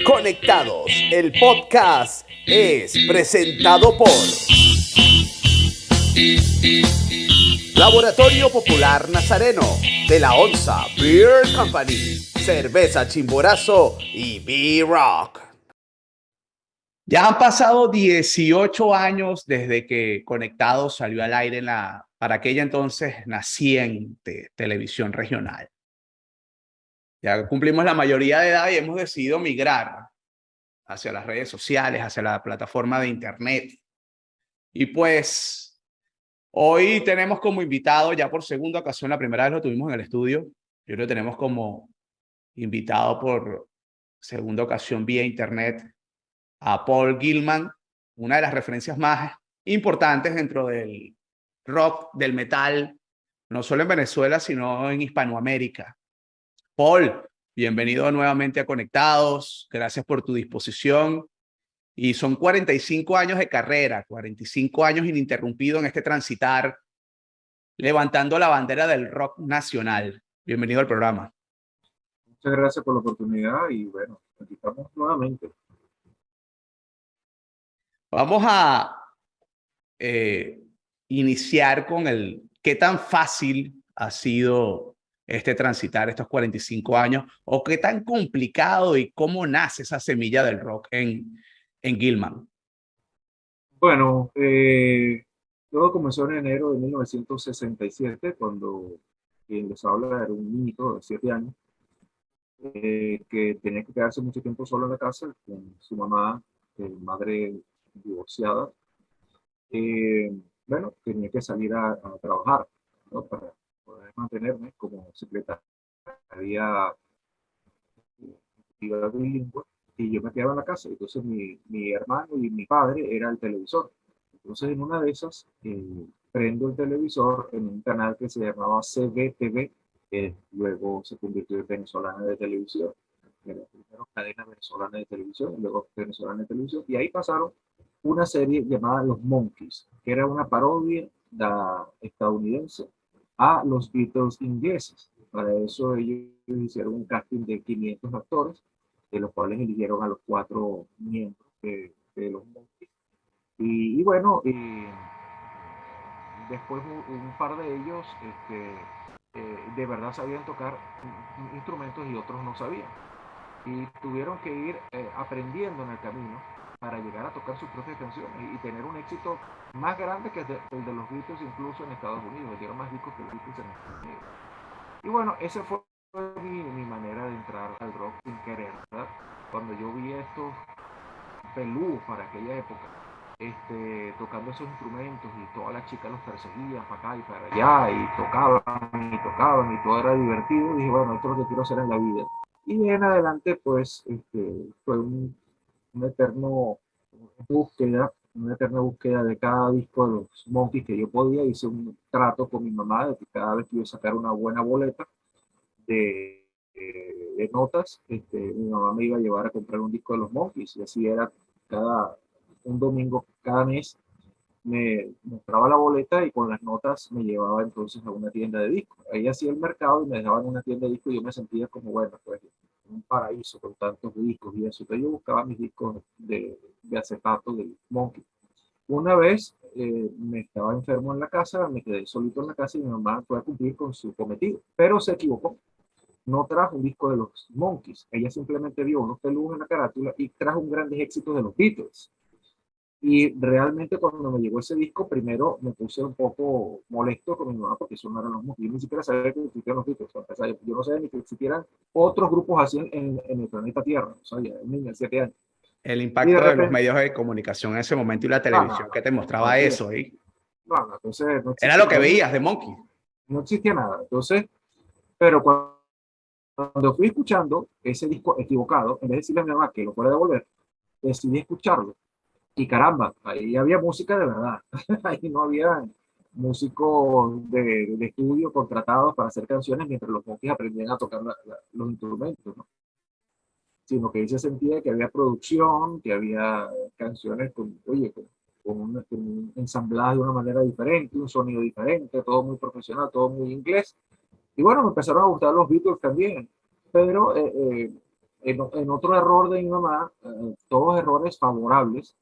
Conectados, el podcast es presentado por Laboratorio Popular Nazareno de la Onza Beer Company, Cerveza Chimborazo y B-Rock. Ya han pasado 18 años desde que Conectados salió al aire para aquella entonces naciente televisión regional. Ya cumplimos la mayoría de edad y hemos decidido migrar hacia las redes sociales, hacia la plataforma de internet. Y pues hoy tenemos como invitado, ya por segunda ocasión, la primera vez lo tuvimos en el estudio, y hoy lo tenemos como invitado por segunda ocasión vía internet a Paul Gilman, una de las referencias más importantes dentro del rock, del metal, no solo en Venezuela, sino en Hispanoamérica. Paul, bienvenido nuevamente a Conectados, gracias por tu disposición. Y son 45 años de carrera, 45 años ininterrumpidos en este transitar, levantando la bandera del rock nacional. Bienvenido al programa. Muchas gracias por la oportunidad y bueno, aquí estamos nuevamente. Vamos a iniciar con qué tan fácil ha sido este transitar estos 45 años o qué tan complicado y cómo nace esa semilla del rock en Gilman. Bueno, todo comenzó en enero de 1967, cuando quien les habla era un niñito de 7 años, que tenía que quedarse mucho tiempo solo en la casa con su mamá, madre divorciada. Bueno, tenía que salir a trabajar, ¿no? Para poder mantenerme como secretaria bilingüe, y yo me quedaba en la casa. Entonces mi hermano y mi padre era el televisor. Entonces en una de esas prendo el televisor en un canal que se llamaba CBTV, que luego se convirtió en Venezolana de Televisión. Era primero cadena venezolana de televisión, luego venezolana de televisión, y ahí pasaron una serie llamada Los Monkees, que era una parodia estadounidense a los Beatles ingleses. Para eso ellos hicieron un casting de 500 actores, de los cuales eligieron a los 4 miembros de los Monkees. Y bueno, después un par de ellos de verdad sabían tocar instrumentos y otros no sabían. Y tuvieron que ir aprendiendo en el camino para llegar a tocar sus propias canciones y tener un éxito más grande que el de los Beatles, incluso en Estados Unidos. Vendieron más discos que los Beatles en Estados Unidos. Y bueno, esa fue mi manera de entrar al rock sin querer, ¿verdad? Cuando yo vi estos pelús para aquella época, tocando esos instrumentos, y todas las chicas los perseguían para acá y para allá, y tocaban, y todo era divertido, dije, bueno, esto es lo que quiero hacer en la vida. Y en adelante, pues, fue una eterna búsqueda de cada disco de los Monkees que yo podía. Hice un trato con mi mamá de que cada vez que yo sacara una buena boleta de notas, mi mamá me iba a llevar a comprar un disco de los Monkees, y así era. Un domingo cada mes me mostraba la boleta, y con las notas me llevaba entonces a una tienda de discos. Ahí hacía el mercado y me dejaba en una tienda de discos, y yo me sentía como, bueno, pues un paraíso con tantos discos y eso. Entonces yo buscaba mis discos de acetato de Monkey. Una vez me estaba enfermo en la casa, me quedé solito en la casa, y mi mamá fue a cumplir con su cometido, pero se equivocó. No trajo un disco de los Monkees, ella simplemente vio unos peludos en la carátula y trajo un gran éxito de los Beatles. Y realmente cuando me llegó ese disco, primero me puse un poco molesto con mi mamá, porque eso no eran los Monkees. Yo ni siquiera sabía que existían los Beatles. O sea, yo no sabía ni que existieran otros grupos así en el planeta Tierra. O sea, ya un niño de 7 años. El Y de impacto de los repente, medios de comunicación en ese momento y la no, televisión que te no, mostraba eso, ¿eh? entonces no Era existía, lo que veías de Monkey. no existía nada. Entonces, pero cuando fui escuchando ese disco equivocado, en vez de decirle a mi mamá que lo fuera a devolver, decidí escucharlo. Y caramba, ahí había música de verdad. Ahí no había músicos de estudio contratados para hacer canciones mientras los monkeys aprendían a tocar los instrumentos, ¿no? Sino que ahí se sentía que había producción, que había canciones con, oye, con ensambladas de una manera diferente, un sonido diferente, todo muy profesional, todo muy inglés. Y bueno, me empezaron a gustar los Beatles también, pero en otro error de mi mamá, todos errores favorables,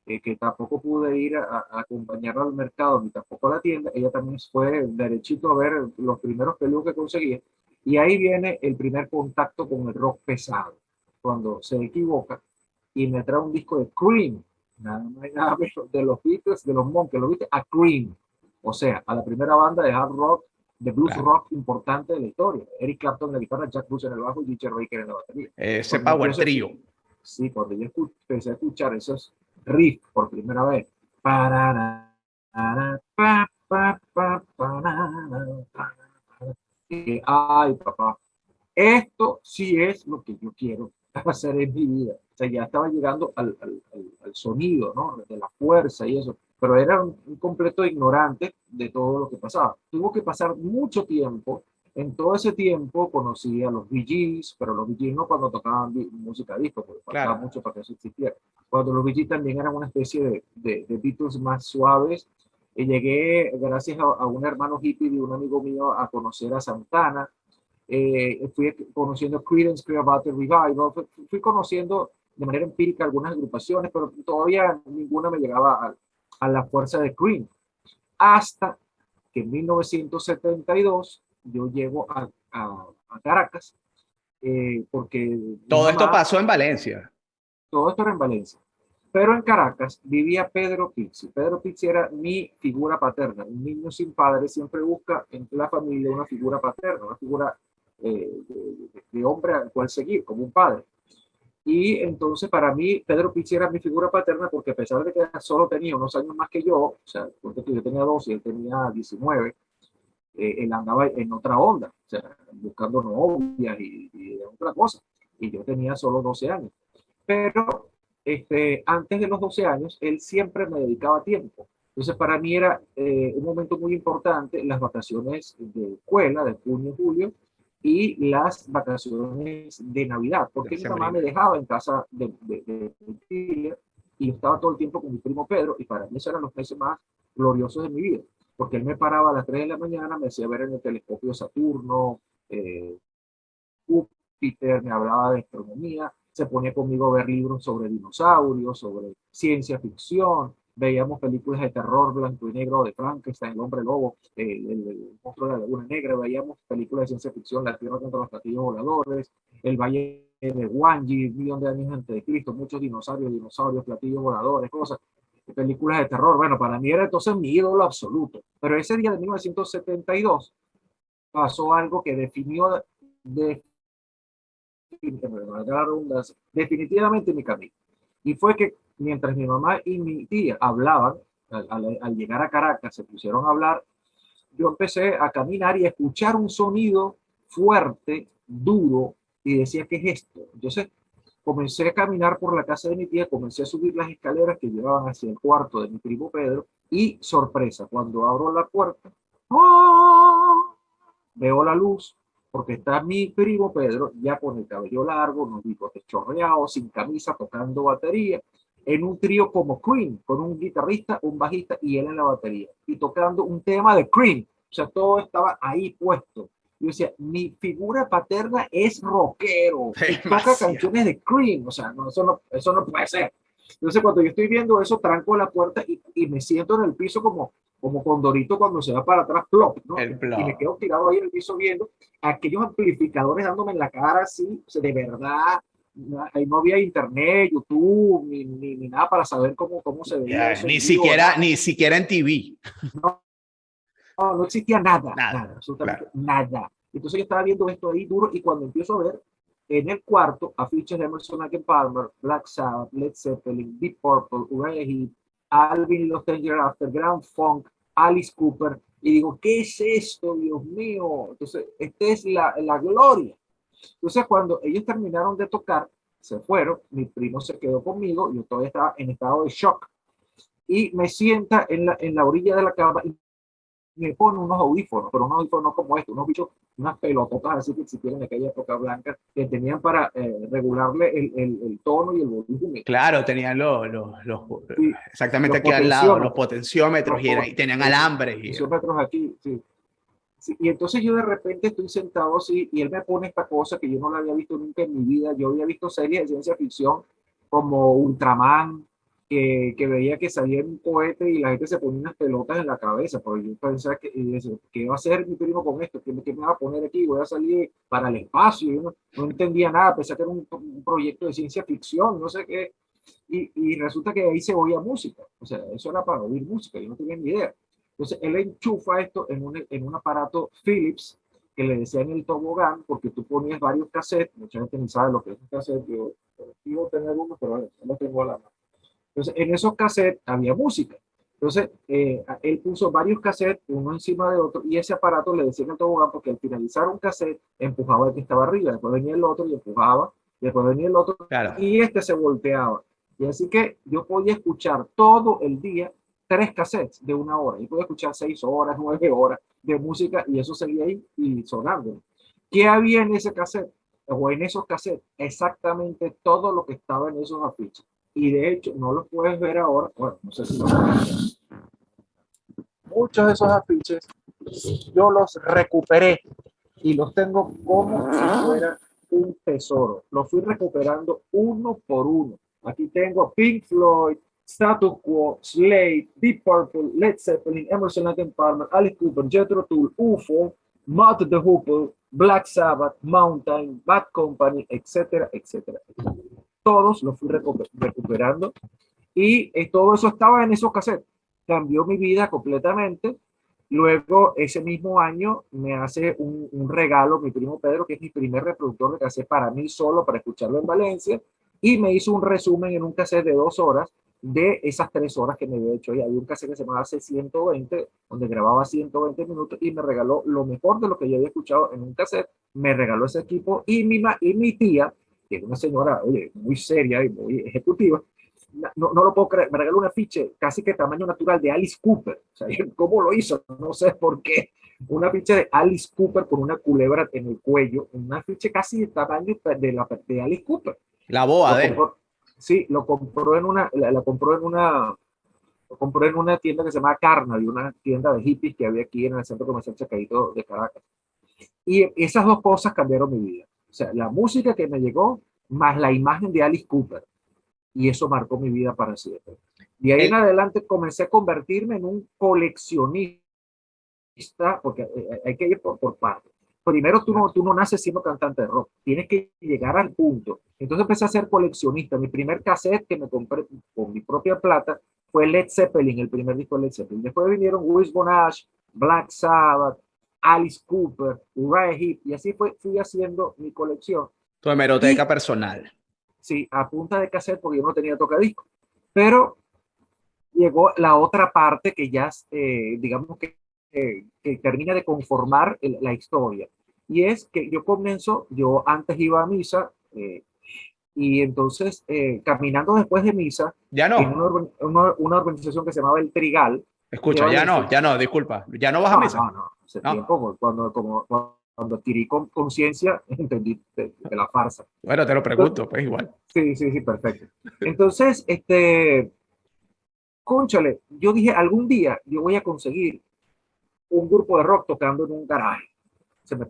que tampoco pude ir a acompañarla al mercado ni tampoco a la tienda, ella también fue derechito a ver los primeros peludos que conseguía. Y ahí viene el primer contacto con el rock pesado, cuando se equivoca y me trae un disco de Cream, nada más y nada menos, de los Beatles, de los Monkees, lo viste, a Cream, o sea, a la primera banda de hard rock, de blues Claro. rock importante de la historia. Eric Clapton en la guitarra, Jack Bruce en el bajo y Richard Baker en la batería. Ese Cuando Power empiezo, Trio. sí, cuando yo empecé a escuchar esos riffs por primera vez, parara, pa, pa, pa, ay, papá, esto sí es lo que yo quiero hacer en mi vida. O sea, ya estaba llegando al sonido, ¿no? De la fuerza y eso, pero era un completo ignorante de todo lo que pasaba. Tuvo que pasar mucho tiempo. En todo ese tiempo conocí a los Bee Gees, pero los Bee Gees no cuando tocaban música disco, porque faltaba Claro. mucho para que eso existiera. Cuando los Bee Gees también eran una especie de Beatles más suaves, y llegué, gracias a un hermano hippie de un amigo mío, a conocer a Santana. Fui conociendo Creedence Clearwater Revival, fui conociendo de manera empírica algunas agrupaciones, pero todavía ninguna me llegaba a la fuerza de Cream. Hasta que en 1972 yo llego a Caracas, porque mi Todo esto mamá, pasó en Valencia. todo esto era en Valencia, pero en Caracas vivía Pedro Pizzi. Pedro Pizzi era mi figura paterna. Un niño sin padre siempre busca en la familia una figura paterna, una figura de hombre al cual seguir, como un padre. Y entonces para mí Pedro Pizzi era mi figura paterna porque a pesar de que solo tenía unos años más que yo, o sea, porque yo tenía 12 y él tenía 19, él andaba en otra onda, o sea, buscando novias y otra cosa. Y yo tenía solo 12 años. Pero antes de los 12 años, él siempre me dedicaba tiempo. Entonces, para mí era un momento muy importante las vacaciones de escuela, de junio, julio, y las vacaciones de Navidad, porque mi mamá me Sembrina. dejaba en casa de mi tía y yo estaba todo el tiempo con mi primo Pedro, y para mí esos eran los meses más gloriosos de mi vida, porque él me paraba a las 3 de la mañana, me hacía ver en el telescopio Saturno, eh, Júpiter, me hablaba de astronomía, se ponía conmigo a ver libros sobre dinosaurios, sobre ciencia ficción, veíamos películas de terror blanco y negro de Frankenstein, el hombre lobo, el monstruo de la laguna negra, veíamos películas de ciencia ficción, La Tierra contra los platillos voladores, el Valle de Wanji, un millón de años antes de Cristo, muchos dinosaurios, platillos voladores, cosas, películas de terror. Bueno, para mí era entonces mi ídolo absoluto. Pero ese día de 1972 pasó algo que definió de definitivamente mi camino. Y fue que mientras mi mamá y mi tía hablaban, al llegar a Caracas, se pusieron a hablar, yo empecé a caminar y a escuchar un sonido fuerte, duro, y decía, ¿qué es esto? Entonces comencé a caminar por la casa de mi tía, comencé a subir las escaleras que llevaban hacia el cuarto de mi primo Pedro, y sorpresa, cuando abro la puerta, ¡oh! Veo la luz, porque está mi primo Pedro, ya con el cabello largo, unos bigotes chorreados, sin camisa, tocando batería, en un trío como Cream, con un guitarrista, un bajista y él en la batería, y tocando un tema de Cream. O sea, todo estaba ahí puesto. Yo decía, mi figura paterna es rockero y toca Demasiado. canciones de Cream. O sea, no, eso no puede ser. Entonces, cuando yo estoy viendo eso, tranco la puerta y me siento en el piso como Condorito cuando se va para atrás, plop, ¿no? El Y me blog. quedo tirado ahí en el piso viendo aquellos amplificadores dándome en la cara así, o sea, de verdad. Ahí no había internet, YouTube, ni nada para saber cómo se veía Yeah, eso en vivo, nada. ni siquiera en TV. No, no existía nada, Nada. nada, absolutamente Claro. nada. Entonces yo estaba viendo esto ahí duro y cuando empiezo a ver en el cuarto afiches de Emerson Lake Palmer, Black Sabbath, Led Zeppelin, Deep Purple, Uriah Heep, Alvin Los Danger After, Grand Funk, Alice Cooper, y digo, ¿qué es esto, Dios mío? Entonces, esta es la gloria. Entonces, cuando ellos terminaron de tocar, se fueron, mi primo se quedó conmigo, yo todavía estaba en estado de shock, y me sienta en la orilla de la cama y me pone unos audífonos, pero unos audífonos no como estos, unos bichos unas pelototas así que existían en aquella época blancas, que tenían para regularle el tono y el volumen. Claro, tenían Y exactamente los aquí al lado, los potenciómetros, potenciómetros los, y tenían alambres. potenciómetros aquí, sí. Sí, y entonces yo de repente estoy sentado así y él me pone esta cosa que yo no la había visto nunca en mi vida. Yo había visto series de ciencia ficción como Ultraman, que veía que salía un cohete y la gente se ponía unas pelotas en la cabeza, porque yo pensaba que, y decía, ¿qué va a hacer mi primo con esto? ¿Qué me va a poner aquí? Voy a salir para el espacio. Yo no entendía nada, pensé que era un proyecto de ciencia ficción, no sé qué. Y resulta que ahí se oía música, o sea, eso era para oír música, yo no tenía ni idea. Entonces él enchufa esto en un aparato Philips que le decían el tobogán, porque tú ponías varios cassettes, mucha gente ni sabe lo que es un cassette, yo iba tener uno, pero no lo tengo a la mano. Entonces en esos cassettes había música. Entonces él puso varios cassettes, uno encima de otro, y ese aparato le decían el tobogán porque al finalizar un cassette empujaba el que estaba arriba, después venía el otro y empujaba, después venía el otro, Claro. y este se volteaba. Y así que yo podía escuchar todo el día 3 cassettes de 1 hora. Y podía escuchar 6 horas, 9 horas de música y eso seguía ahí y sonando. ¿Qué había en ese cassette? O en esos cassettes, exactamente todo lo que estaba en esos afiches. Y de hecho, no los puedes ver ahora. Bueno, no sé si los puedes ver. Muchos de esos afiches yo los recuperé y los tengo como si fuera un tesoro. Los fui recuperando uno por uno. Aquí tengo Pink Floyd, Status Quo, Slade, Deep Purple, Led Zeppelin, Emerson Lake and Palmer, Alice Cooper, Jethro Tull, UFO, Mott the Hoople, Black Sabbath, Mountain, Bad Company, etcétera, etcétera. Todos los fui recuperando y todo eso estaba en esos cassettes. Cambió mi vida completamente. Luego, ese mismo año, me hace un regalo mi primo Pedro, que es mi primer reproductor de cassette para mí solo, para escucharlo en Valencia, y me hizo un resumen en un cassette de 2 horas de esas 3 horas que me había hecho. Y había un cassette que se llamaba C120, donde grababa 120 minutos, y me regaló lo mejor de lo que yo había escuchado en un cassette. Me regaló ese equipo, y mi tía, que es una señora, oye, muy seria y muy ejecutiva, no lo puedo creer, me regaló un afiche casi que tamaño natural de Alice Cooper. O sea, ¿cómo lo hizo? No sé por qué. Un afiche de Alice Cooper con una culebra en el cuello, un afiche casi de tamaño de Alice Cooper. La boa Lo de él. compró, sí, lo compró en una, la compró en una, lo compró en una tienda que se llama Carnaby, una tienda de hippies que había aquí en el centro comercial Chacaito de Caracas. Y esas dos cosas cambiaron mi vida. O sea, la música que me llegó, más la imagen de Alice Cooper, y eso marcó mi vida para siempre. De ahí en El, adelante comencé a convertirme en un coleccionista, porque hay que ir por partes. Primero, tú no naces siendo cantante de rock, tienes que llegar al punto. Entonces empecé a ser coleccionista. Mi primer cassette que me compré con mi propia plata fue Led Zeppelin, el primer disco de Led Zeppelin. Después vinieron Wishbone Ash, Black Sabbath, Alice Cooper, Uriah Heep, y así fui haciendo mi colección. Tu hemeroteca Y personal. sí, a punta de cassette porque yo no tenía tocadiscos. Pero llegó la otra parte que ya, digamos que termina de conformar la historia. Y es que yo antes iba a misa, y entonces caminando después de misa, Ya en no. una organización que se llamaba El Trigal de Escucha, Valencia. ya no, disculpa. Ya no vas a misa. No, hace No. tiempo, cuando adquirí conciencia, entendí de la farsa. Bueno, te lo Entonces, pregunto, pues igual. sí, sí, sí, perfecto. Entonces, cónchale, yo dije, algún día yo voy a conseguir un grupo de rock tocando en un garaje. Se me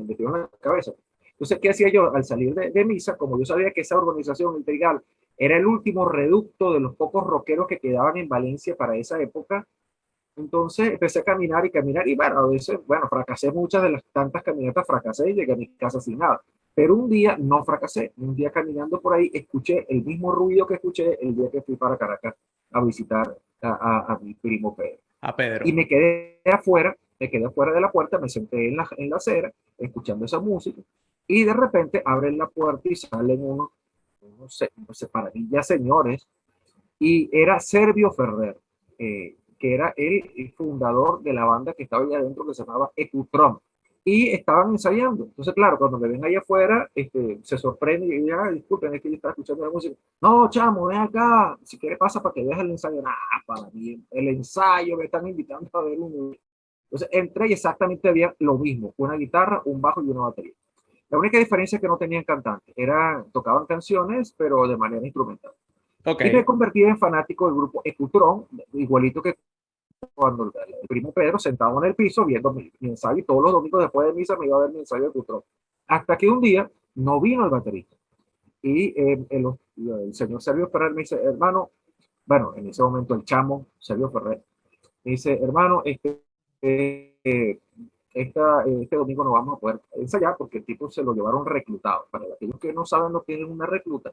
metió en la cabeza. Entonces, ¿qué hacía yo? Al salir de misa, como yo sabía que esa organización integral era el último reducto de los pocos rockeros que quedaban en Valencia para esa época, entonces empecé a caminar y bueno, a veces, bueno, fracasé muchas de las tantas caminatas, fracasé y llegué a mi casa sin nada. Pero un día no fracasé, un día caminando por ahí escuché el mismo ruido que escuché el día que fui para Caracas a visitar a mi primo Pedro. A Pedro. Y me quedé afuera de la puerta, me senté en la acera escuchando esa música y de repente abren la puerta y salen unos separadillas señores y era Servio Ferrer, que era el fundador de la banda que estaba allá adentro que se llamaba Ecutron. Y estaban ensayando. Entonces, claro, cuando me ven allá afuera, se sorprende y dice, ah, disculpen, es que yo estaba escuchando la música. No, chamo, ven acá. Si quieres pasa para que veas el ensayo. Nah, para mí, el ensayo me están invitando a ver un Entonces entré y exactamente había lo mismo, una guitarra, un bajo y una batería. La única diferencia es que no tenían cantantes, tocaban canciones, pero de manera instrumental. Ok. Y me convertí en fanático del grupo Ecutron, igualito que cuando el primo Pedro sentado en el piso viendo mi ensayo, y todos los domingos después de misa me iba a ver mi ensayo de Ecutron. Hasta que un día no vino el baterista. Y el señor Sergio Ferrer me dice, hermano, bueno, en ese momento el chamo Sergio Ferrer me dice, hermano, eh, este domingo no vamos a poder ensayar porque el tipo se lo llevaron reclutado. Para aquellos que no saben lo que es una recluta,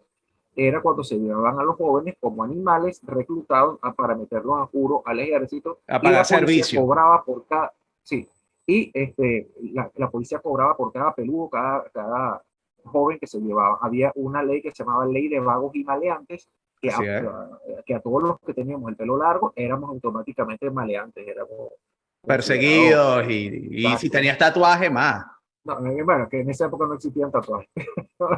era cuando se llevaban a los jóvenes como animales reclutados para meterlos a juro al ejército, A y pagar la policía servicio. cobraba por cada, sí, y la policía cobraba por cada peludo, cada joven que se llevaba. Había una ley que se llamaba Ley de Vagos y Maleantes, Así es. que a todos los que teníamos el pelo largo éramos automáticamente maleantes, éramos considerados Perseguidos y si exactos. tenías tatuaje más. No, bueno, que en esa época no existían tatuajes,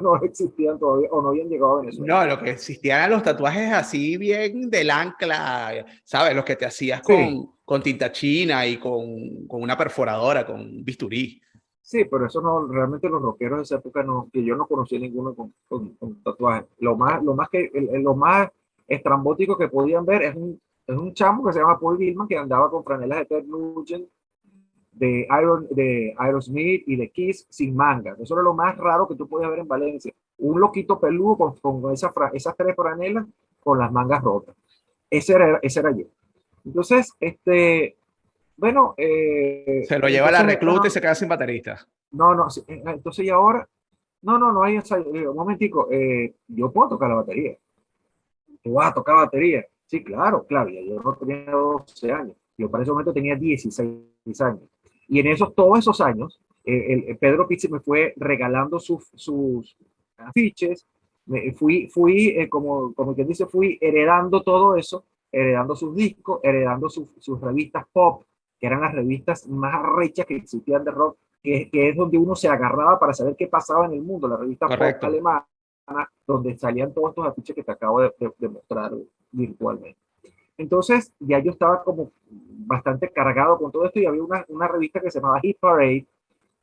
no existían todavía, o no habían llegado a Venezuela. No, lo que existían eran los tatuajes así bien del ancla, ¿sabes? Los que te hacías Sí, con tinta china y con una perforadora, con un bisturí. sí, pero eso no, realmente los rockeros de esa época no, que yo no conocí ninguno con tatuajes. Lo más estrambótico que podían ver es un chamo que se llama Paul Gilman, que andaba con franelas de Ted Nugent, de Aerosmith y de Kiss sin mangas. Eso era lo más raro que tú podías ver en Valencia. Un loquito peludo con esas tres franelas con las mangas rotas. Ese era yo. Entonces, bueno, Se lo lleva a la entonces, recluta y se queda sin baterista. no, no, sí, entonces y ahora, no hay ensayo. Un momentico, yo puedo tocar la batería. ¿Tú vas a tocar batería? Sí, claro, claro, ya yo no tenía 12 años. Yo para ese momento tenía 16 años. Y en todos esos años, el Pedro Pizzi me fue regalando sus afiches. Como quien dice, fui heredando todo eso, heredando sus discos, heredando sus revistas pop, que eran las revistas más arrechas que existían de rock, que es donde uno se agarraba para saber qué pasaba en el mundo, la revista pop Correcto. alemana, donde salían todos estos afiches que te acabo de mostrar virtualmente. Entonces, ya yo estaba como bastante cargado con todo esto, y había una revista que se llamaba Hit Parade,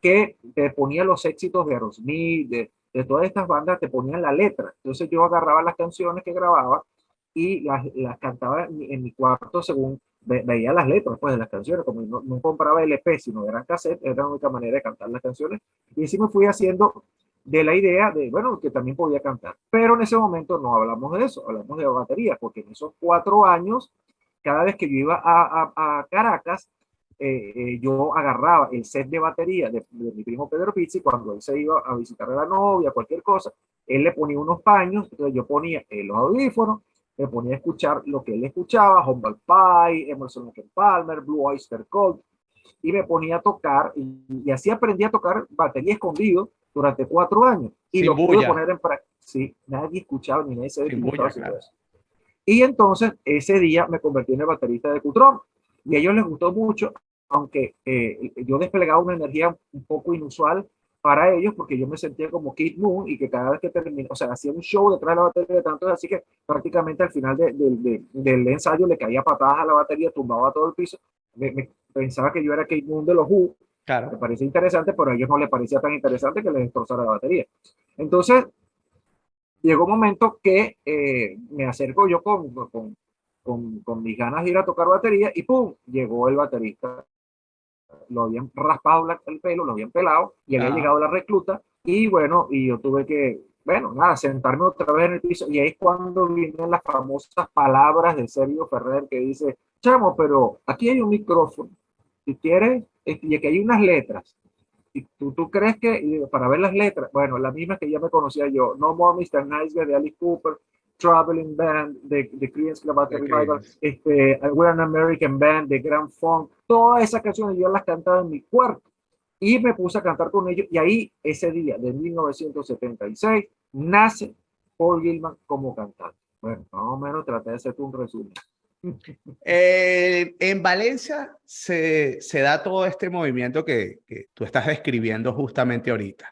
que te ponía los éxitos de Aerosmith, de todas estas bandas, te ponían la letra. Entonces yo agarraba las canciones que grababa y las cantaba en mi cuarto según veía las letras pues, de las canciones. Como no compraba LP, sino eran cassette, era la única manera de cantar las canciones. Y así me fui haciendo de la idea de, bueno, que también podía cantar. Pero en ese momento no hablamos de eso, hablamos de batería, porque en esos 4 años, cada vez que yo iba a Caracas, yo agarraba el set de batería de mi primo Pedro Pizzi. Cuando él se iba a visitar a la novia, cualquier cosa, él le ponía unos paños, entonces yo ponía los audífonos, me ponía a escuchar lo que él escuchaba, Humble Pie, Emerson Lake Palmer, Blue Oyster Cult, y me ponía a tocar, y así aprendí a tocar batería escondido durante 4 años, y Sin lo pude bulla. poner en práctica. Sí, nadie escuchaba ni nadie sabía Sin que yo estaba bulla, haciendo claro. eso. Y entonces ese día me convertí en el baterista de Cutron, y a ellos les gustó mucho, aunque yo desplegaba una energía un poco inusual para ellos, porque yo me sentía como Kid Moon, y que cada vez que terminaba, o sea, hacía un show detrás de la batería de tantos, así que prácticamente al final del ensayo le caía patadas a la batería, tumbaba todo el piso. Pensaba que yo era Kid Moon de los Who. Me Claro. parecía interesante, pero a ellos no les parecía tan interesante que les destrozara la batería. Entonces, llegó un momento que me acerco yo con mis ganas de ir a tocar batería, y ¡pum! Llegó el baterista. Lo habían raspado el pelo, lo habían pelado, y había Ajá. llegado la recluta, y bueno, y yo tuve que, bueno, nada, sentarme otra vez en el piso, y ahí es cuando vienen las famosas palabras de Sergio Ferrer, que dice, chamo, pero aquí hay un micrófono, si quieres, y aquí hay unas letras, y tú crees que, para ver las letras, bueno, las mismas que ya me conocía yo, No More Mr. Nice Guy de Alice Cooper, Traveling Band de Creedence Clearwater De Revival, Creedence. We're an American Band de Grand Funk, todas esas canciones yo las cantaba en mi cuarto, y me puse a cantar con ellos, y ahí, ese día de 1976, nace Paul Gilman como cantante. Bueno, más o menos traté de hacerte un resumen. En Valencia se da todo este movimiento que tú estás describiendo justamente ahorita.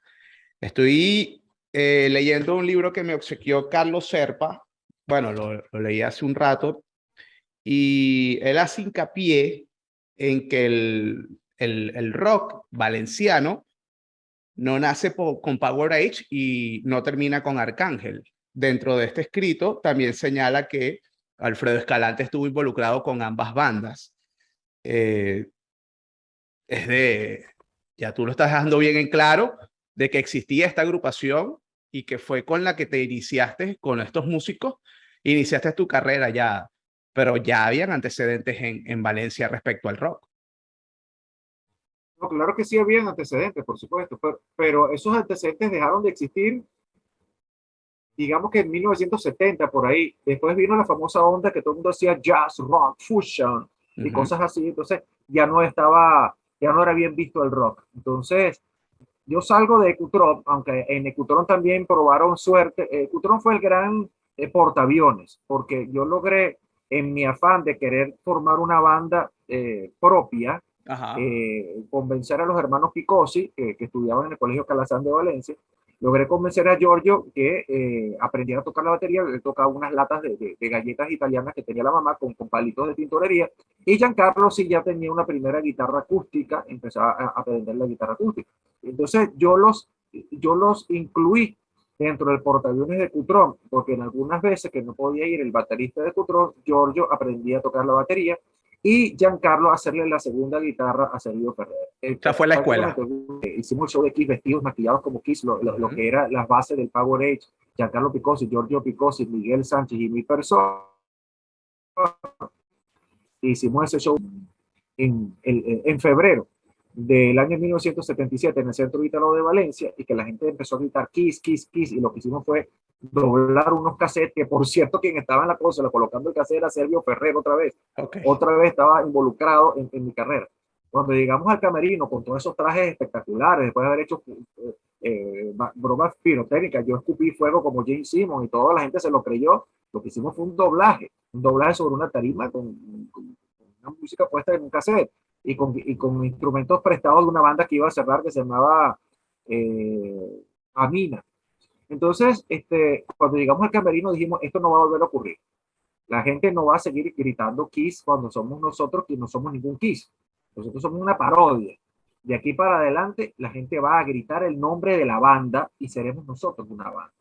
Estoy leyendo un libro que me obsequió Carlos Serpa. Bueno, lo leí hace un rato y él hace hincapié en que el rock valenciano no nace con Power Age y no termina con Arcángel. Dentro de este escrito también señala que Alfredo Escalante estuvo involucrado con ambas bandas. Es de, ya tú lo estás dejando bien en claro, de que existía esta agrupación y que fue con la que te iniciaste con estos músicos, iniciaste tu carrera ya, pero ya habían antecedentes en Valencia respecto al rock. No, claro que sí habían antecedentes, por supuesto, pero esos antecedentes dejaron de existir, digamos que en 1970, por ahí. Después vino la famosa onda que todo el mundo hacía jazz, rock, fusion y cosas así. Entonces ya no estaba, ya no era bien visto el rock. Entonces yo salgo de Ecutron, aunque en Ecutron también probaron suerte. Ecutron fue el gran portaaviones, porque yo logré, en mi afán de querer formar una banda propia, convencer a los hermanos Picosi, que estudiaban en el Colegio Calazán de Valencia. Logré convencer a Giorgio que aprendiera a tocar la batería. Él tocaba unas latas de galletas italianas que tenía la mamá con palitos de tintorería. Y Giancarlo sí ya tenía una primera guitarra acústica, empezaba a aprender la guitarra acústica. Entonces yo los incluí dentro del portaaviones de Cutrón, porque en algunas veces que no podía ir el baterista de Cutrón, Giorgio aprendía a tocar la batería y Giancarlo a hacerle la segunda guitarra a Sergio Ferrer. Ya fue la escuela. Hicimos el show de Kiss vestidos, maquillados como Kiss, lo que era las bases del Power Age, Giancarlo Picosi, Giorgio Picosi, Miguel Sánchez y mi persona. Hicimos ese show en febrero del año 1977 en el Centro Ítalo de Valencia, y que la gente empezó a gritar Kiss, Kiss, Kiss, y lo que hicimos fue doblar unos cassettes, que por cierto quien estaba en la consola colocando el cassette era Sergio Ferrer otra vez. Otra vez estaba involucrado en mi carrera. Cuando llegamos al camerino con todos esos trajes espectaculares, después de haber hecho bromas pirotécnicas, yo escupí fuego como James Simmons y toda la gente se lo creyó. Lo que hicimos fue un doblaje sobre una tarima con una música puesta en un cassette y con instrumentos prestados de una banda que iba a cerrar, que se llamaba Amina. Entonces, cuando llegamos al camerino dijimos, esto no va a volver a ocurrir. La gente no va a seguir gritando Kiss cuando somos nosotros, que no somos ningún Kiss. Nosotros somos una parodia. De aquí para adelante, la gente va a gritar el nombre de la banda y seremos nosotros una banda.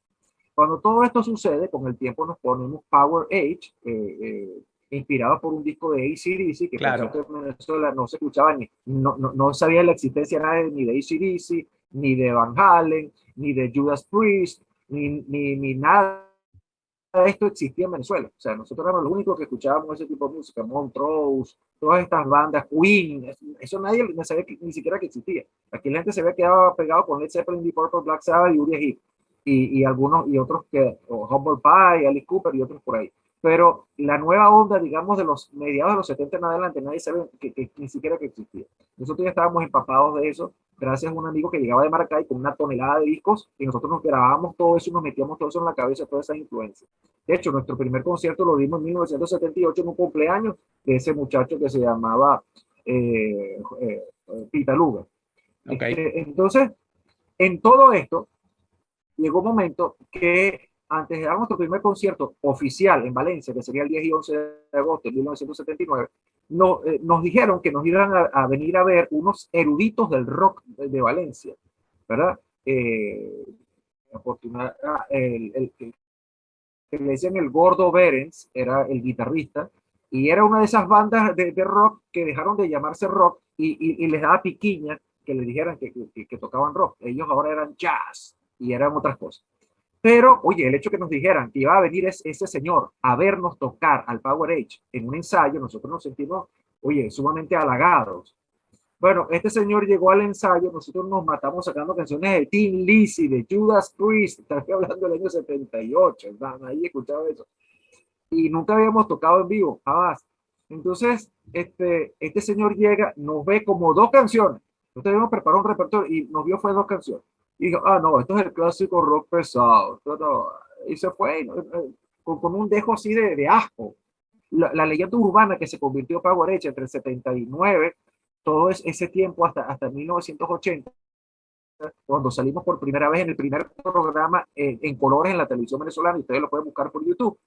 Cuando todo esto sucede, con el tiempo nos ponemos Power Age, inspirado por un disco de AC/DC, que claro, por cierto en Venezuela no se escuchaba, no sabía la existencia ni de AC/DC, ni de Van Halen, ni de Judas Priest, ni nada de esto existía en Venezuela. O sea, nosotros éramos los únicos que escuchábamos ese tipo de música, Montrose, todas estas bandas, Queen, eso nadie sabía ni siquiera que existía. Aquí la gente se había quedado pegado con Led Zeppelin, Deep Purple, Black Sabbath y Uriah Heep, y algunos y otros que, o Humble Pie, Alice Cooper y otros por ahí. Pero la nueva onda, digamos, de los mediados de los 70 en adelante, nadie sabe que ni siquiera que existía. Nosotros ya estábamos empapados de eso, gracias a un amigo que llegaba de Maracay con una tonelada de discos, y nosotros nos grabábamos todo eso y nos metíamos todo eso en la cabeza, todas esas influencias. De hecho, nuestro primer concierto lo dimos en 1978 en un cumpleaños de ese muchacho que se llamaba Pita Luga. Entonces, en todo esto, llegó un momento que antes de dar nuestro primer concierto oficial en Valencia, que sería el 10 y 11 de agosto de 1979, nos dijeron que nos iban a venir a ver unos eruditos del rock de Valencia, ¿verdad? El que le decían el Gordo Berens, era el guitarrista, y era una de esas bandas de rock que dejaron de llamarse rock y les daba piquiña que le dijeran que tocaban rock. Ellos ahora eran jazz y eran otras cosas. Pero, oye, el hecho que nos dijeran que iba a venir ese señor a vernos tocar al Power Age en un ensayo, nosotros nos sentimos, oye, sumamente halagados. Bueno, este señor llegó al ensayo, nosotros nos matamos sacando canciones de Tin Lizzy, de Judas Priest, estoy hablando del año 78, ¿verdad? Ahí escuchaba eso. Y nunca habíamos tocado en vivo, jamás. Entonces, este señor llega, nos ve como dos canciones. Nosotros habíamos preparado un repertorio y nos vio fue dos canciones. Y dijo, no, esto es el clásico rock pesado. Y se fue con un dejo así de asco. La leyenda urbana que se convirtió en Power Age entre el 79, todo ese tiempo hasta 1980, cuando salimos por primera vez en el primer programa en colores en la televisión venezolana, y ustedes lo pueden buscar por YouTube.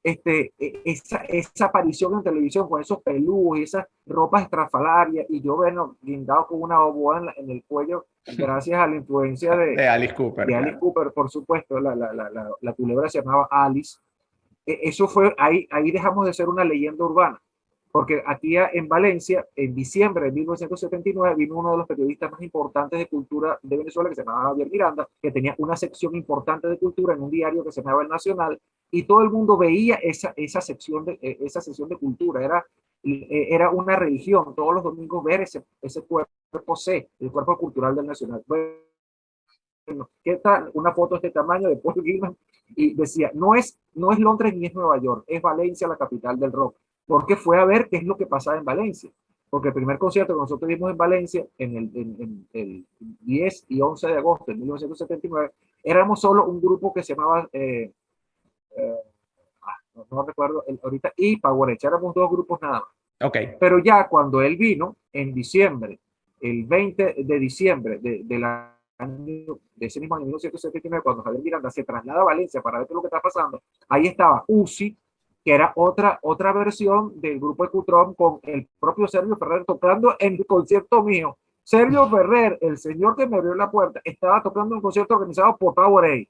esa aparición en televisión con esos pelús y esas ropas estrafalarias, y yo, bueno, guindado con una boa en el cuello, gracias a la influencia De Alice Cooper, de Alice claro. Cooper, por supuesto, la culebra se llamaba Alice. Eso fue, ahí dejamos de ser una leyenda urbana, porque aquí en Valencia, en diciembre de 1979, vino uno de los periodistas más importantes de cultura de Venezuela, que se llamaba Javier Miranda, que tenía una sección importante de cultura en un diario que se llamaba El Nacional, y todo el mundo veía esa sección de cultura. Era una religión, todos los domingos ver ese cuerpo C, el cuerpo cultural del Nacional. Bueno, ¿qué tal? Una foto de este tamaño de Paul Gilman, y decía, no es Londres ni es Nueva York, es Valencia la capital del rock, porque fue a ver qué es lo que pasaba en Valencia, porque el primer concierto que nosotros vimos en Valencia en el 10 y 11 de agosto de 1979, éramos solo un grupo que se llamaba, eh, no recuerdo ahorita, y Powerage, éramos dos grupos nada más. Ok. Pero ya cuando él vino en diciembre, el 20 de diciembre de ese mismo año 1979, cuando Javier Miranda se traslada a Valencia para ver qué es lo que está pasando, ahí estaba Uzi, que era otra versión del grupo de Cutron, con el propio Sergio Ferrer tocando en el concierto mío. Sergio Ferrer, el señor que me abrió la puerta, estaba tocando un concierto organizado por Powerade.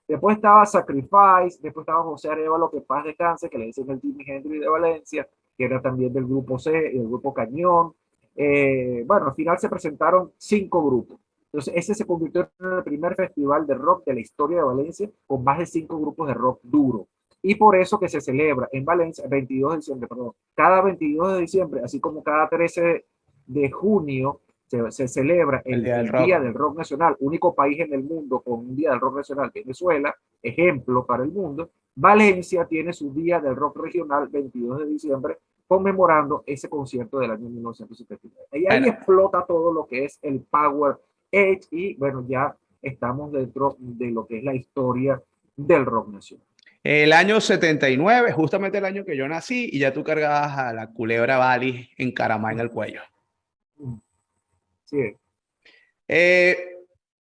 Después estaba Sacrifice, después estaba José Arevalo, que paz descanse, que le dicen el Jimi Hendrix de Valencia, que era también del grupo C, del grupo Cañón. Bueno, al final se presentaron 5 grupos. Entonces, ese se convirtió en el primer festival de rock de la historia de Valencia, con más de 5 grupos de rock duro. Y por eso que se celebra en Valencia, 22 de diciembre, perdón, cada 22 de diciembre, así como cada 13 de junio, se celebra El Día del el Día Rock. del Rock Nacional, único país en el mundo con un Día del Rock Nacional, Venezuela, ejemplo para el mundo. Valencia tiene su Día del Rock Regional, 22 de diciembre, conmemorando ese concierto del año 1979. Y ahí Bueno, explota todo lo que es el Power Age, y bueno, ya estamos dentro de lo que es la historia del rock nacional. el año 79, justamente el año que yo nací, y ya tú cargabas a la culebra Bali en Caramá en el cuello. Sí. Eh,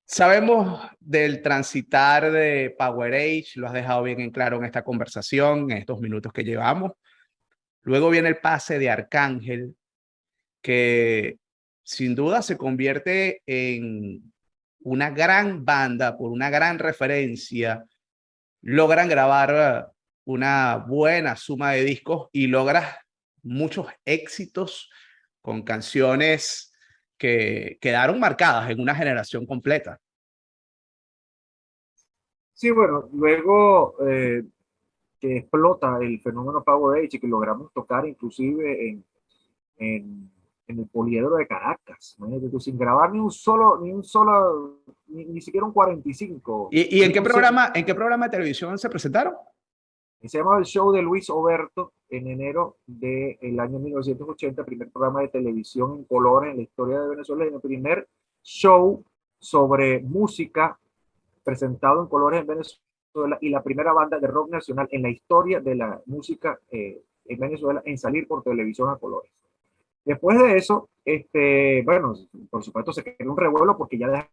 Sabemos del transitar de Power Age, lo has dejado bien en claro en esta conversación, en estos minutos que llevamos. Luego viene el pase de Arcángel, que sin duda se convierte en una gran banda, por una gran referencia. Logran grabar una buena suma de discos y logras muchos éxitos con canciones que quedaron marcadas en una generación completa. Sí, bueno, luego que explota el fenómeno Power Age y que logramos tocar inclusive en, en el Poliedro de Caracas, imagínate tú, sin grabar ni siquiera un 45, ¿Y ni un 6. en qué programa de televisión se presentaron? Se llama El Show de Luis Oberto, en enero del año 1980, primer programa de televisión en colores en la historia de Venezuela, y el primer show sobre música presentado en colores en Venezuela, y la primera banda de rock nacional en la historia de la música en Venezuela en salir por televisión a colores. Después de eso, bueno, por supuesto se creó un revuelo porque ya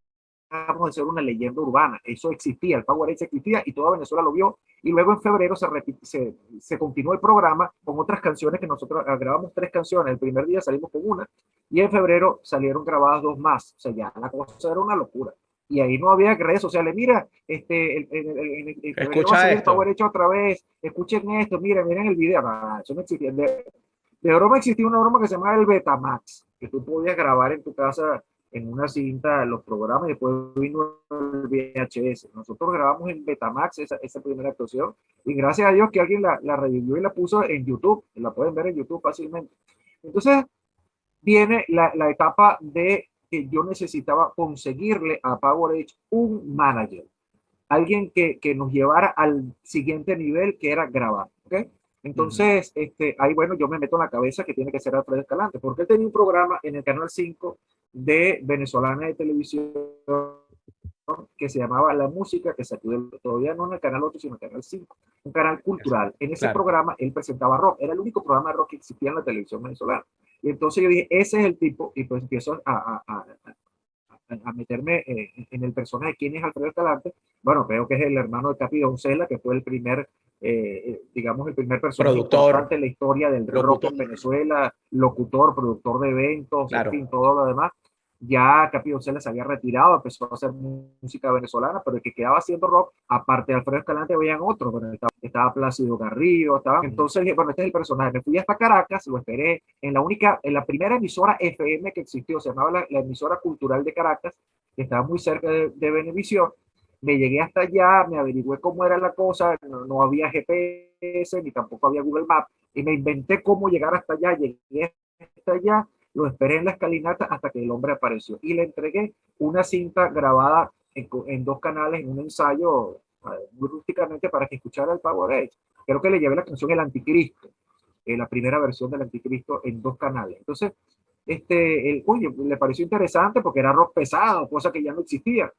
dejamos de ser una leyenda urbana. Eso existía, el Power Age existía y toda Venezuela lo vio. Y luego en febrero se continuó el programa con otras canciones que nosotros grabamos 3 canciones. El primer día salimos con una y en febrero salieron grabadas 2 más. O sea, ya la cosa era una locura. Y ahí no había redes sociales. Mira, en febrero va a Escucha salir Power esto. Age otra vez. Escuchen esto, miren el video. Ah, eso no existía. De broma existía una broma que se llamaba el Betamax, que tú podías grabar en tu casa en una cinta los programas, y después vino el VHS. Nosotros grabamos en Betamax esa primera actuación, y gracias a Dios que alguien la revivió y la puso en YouTube, la pueden ver en YouTube fácilmente. Entonces viene la etapa de que yo necesitaba conseguirle a Power Age un manager, alguien que nos llevara al siguiente nivel, que era grabar, ¿ok? Entonces, ahí, bueno, yo me meto en la cabeza que tiene que ser Alfredo Escalante, porque él tenía un programa en el Canal 5 de Venezolana de Televisión, que se llamaba La Música, que se acude todavía no en el Canal 8, sino en el Canal 5, un canal cultural. En ese Claro. programa él presentaba rock, era el único programa de rock que existía en la televisión venezolana. Y entonces yo dije, ese es el tipo, y pues empiezo a meterme en el personaje de quién es Alfredo Escalante. Bueno, creo que es el hermano de Capi Doncella, que fue el primer, digamos, el primer personaje importante Productor, en la historia del rock locutor, en Venezuela, locutor, productor de eventos, en fin, claro. todo lo demás. Ya Capi Doncella se había retirado, empezó a hacer música venezolana, pero el que quedaba haciendo rock, aparte de Alfredo Escalante, habían otros. Bueno, estaba Plácido Garrido, estaba. Entonces dije, bueno, este es el personaje. Me fui hasta Caracas, lo esperé en la primera emisora FM que existió, se llamaba la emisora cultural de Caracas, que estaba muy cerca de Venevisión. Me llegué hasta allá, me averigüé cómo era la cosa, no había GPS, ni tampoco había Google Maps, y me inventé cómo llegar hasta allá, llegué hasta allá, lo esperé en la escalinata hasta que el hombre apareció, y le entregué una cinta grabada en dos canales, en un ensayo, muy rústicamente, para que escuchara el Power Age. Creo que le llevé la canción El Anticristo, la primera versión del Anticristo en dos canales. Entonces, oye, le pareció interesante porque era rock pesado, cosa que ya no existía.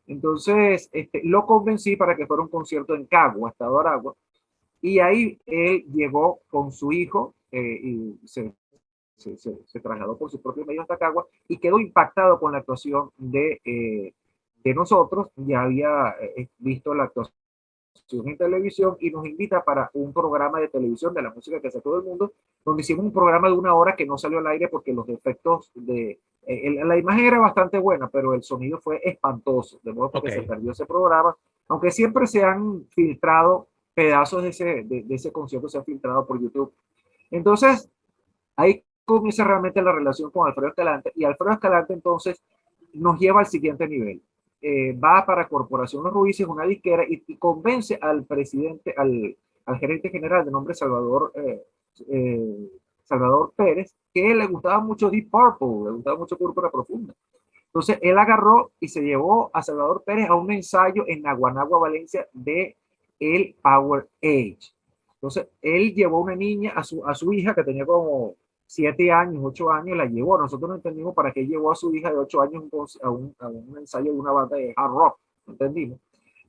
Entonces, lo convencí para que fuera un concierto en Cagua, Estado Aragua, y ahí él llegó con su hijo y se trasladó por sus propios medios hasta Cagua y quedó impactado con la actuación de nosotros. Ya había visto la actuación en televisión y nos invita para un programa de televisión de la música que hace todo el mundo, donde hicimos un programa de una hora que no salió al aire porque los efectos la imagen era bastante buena, pero el sonido fue espantoso, de modo que se Ok. perdió ese programa, aunque siempre se han filtrado pedazos de ese concierto, se han filtrado por YouTube. Entonces, ahí comienza realmente la relación con Alfredo Escalante, y Alfredo Escalante entonces nos lleva al siguiente nivel. Va para Corporación Los Ruices, una disquera, y convence al presidente, al gerente general de nombre eh, Salvador Pérez, que le gustaba mucho Deep Purple, le gustaba mucho Púrpura Profunda. Entonces él agarró y se llevó a Salvador Pérez a un ensayo en Naguanagua, Valencia, de el Power Age. Entonces él llevó una niña, a su hija que tenía como 7 años, 8 años, la llevó. Nosotros no entendimos para qué llevó a su hija de 8 años a un ensayo de una banda de hard rock, no entendimos.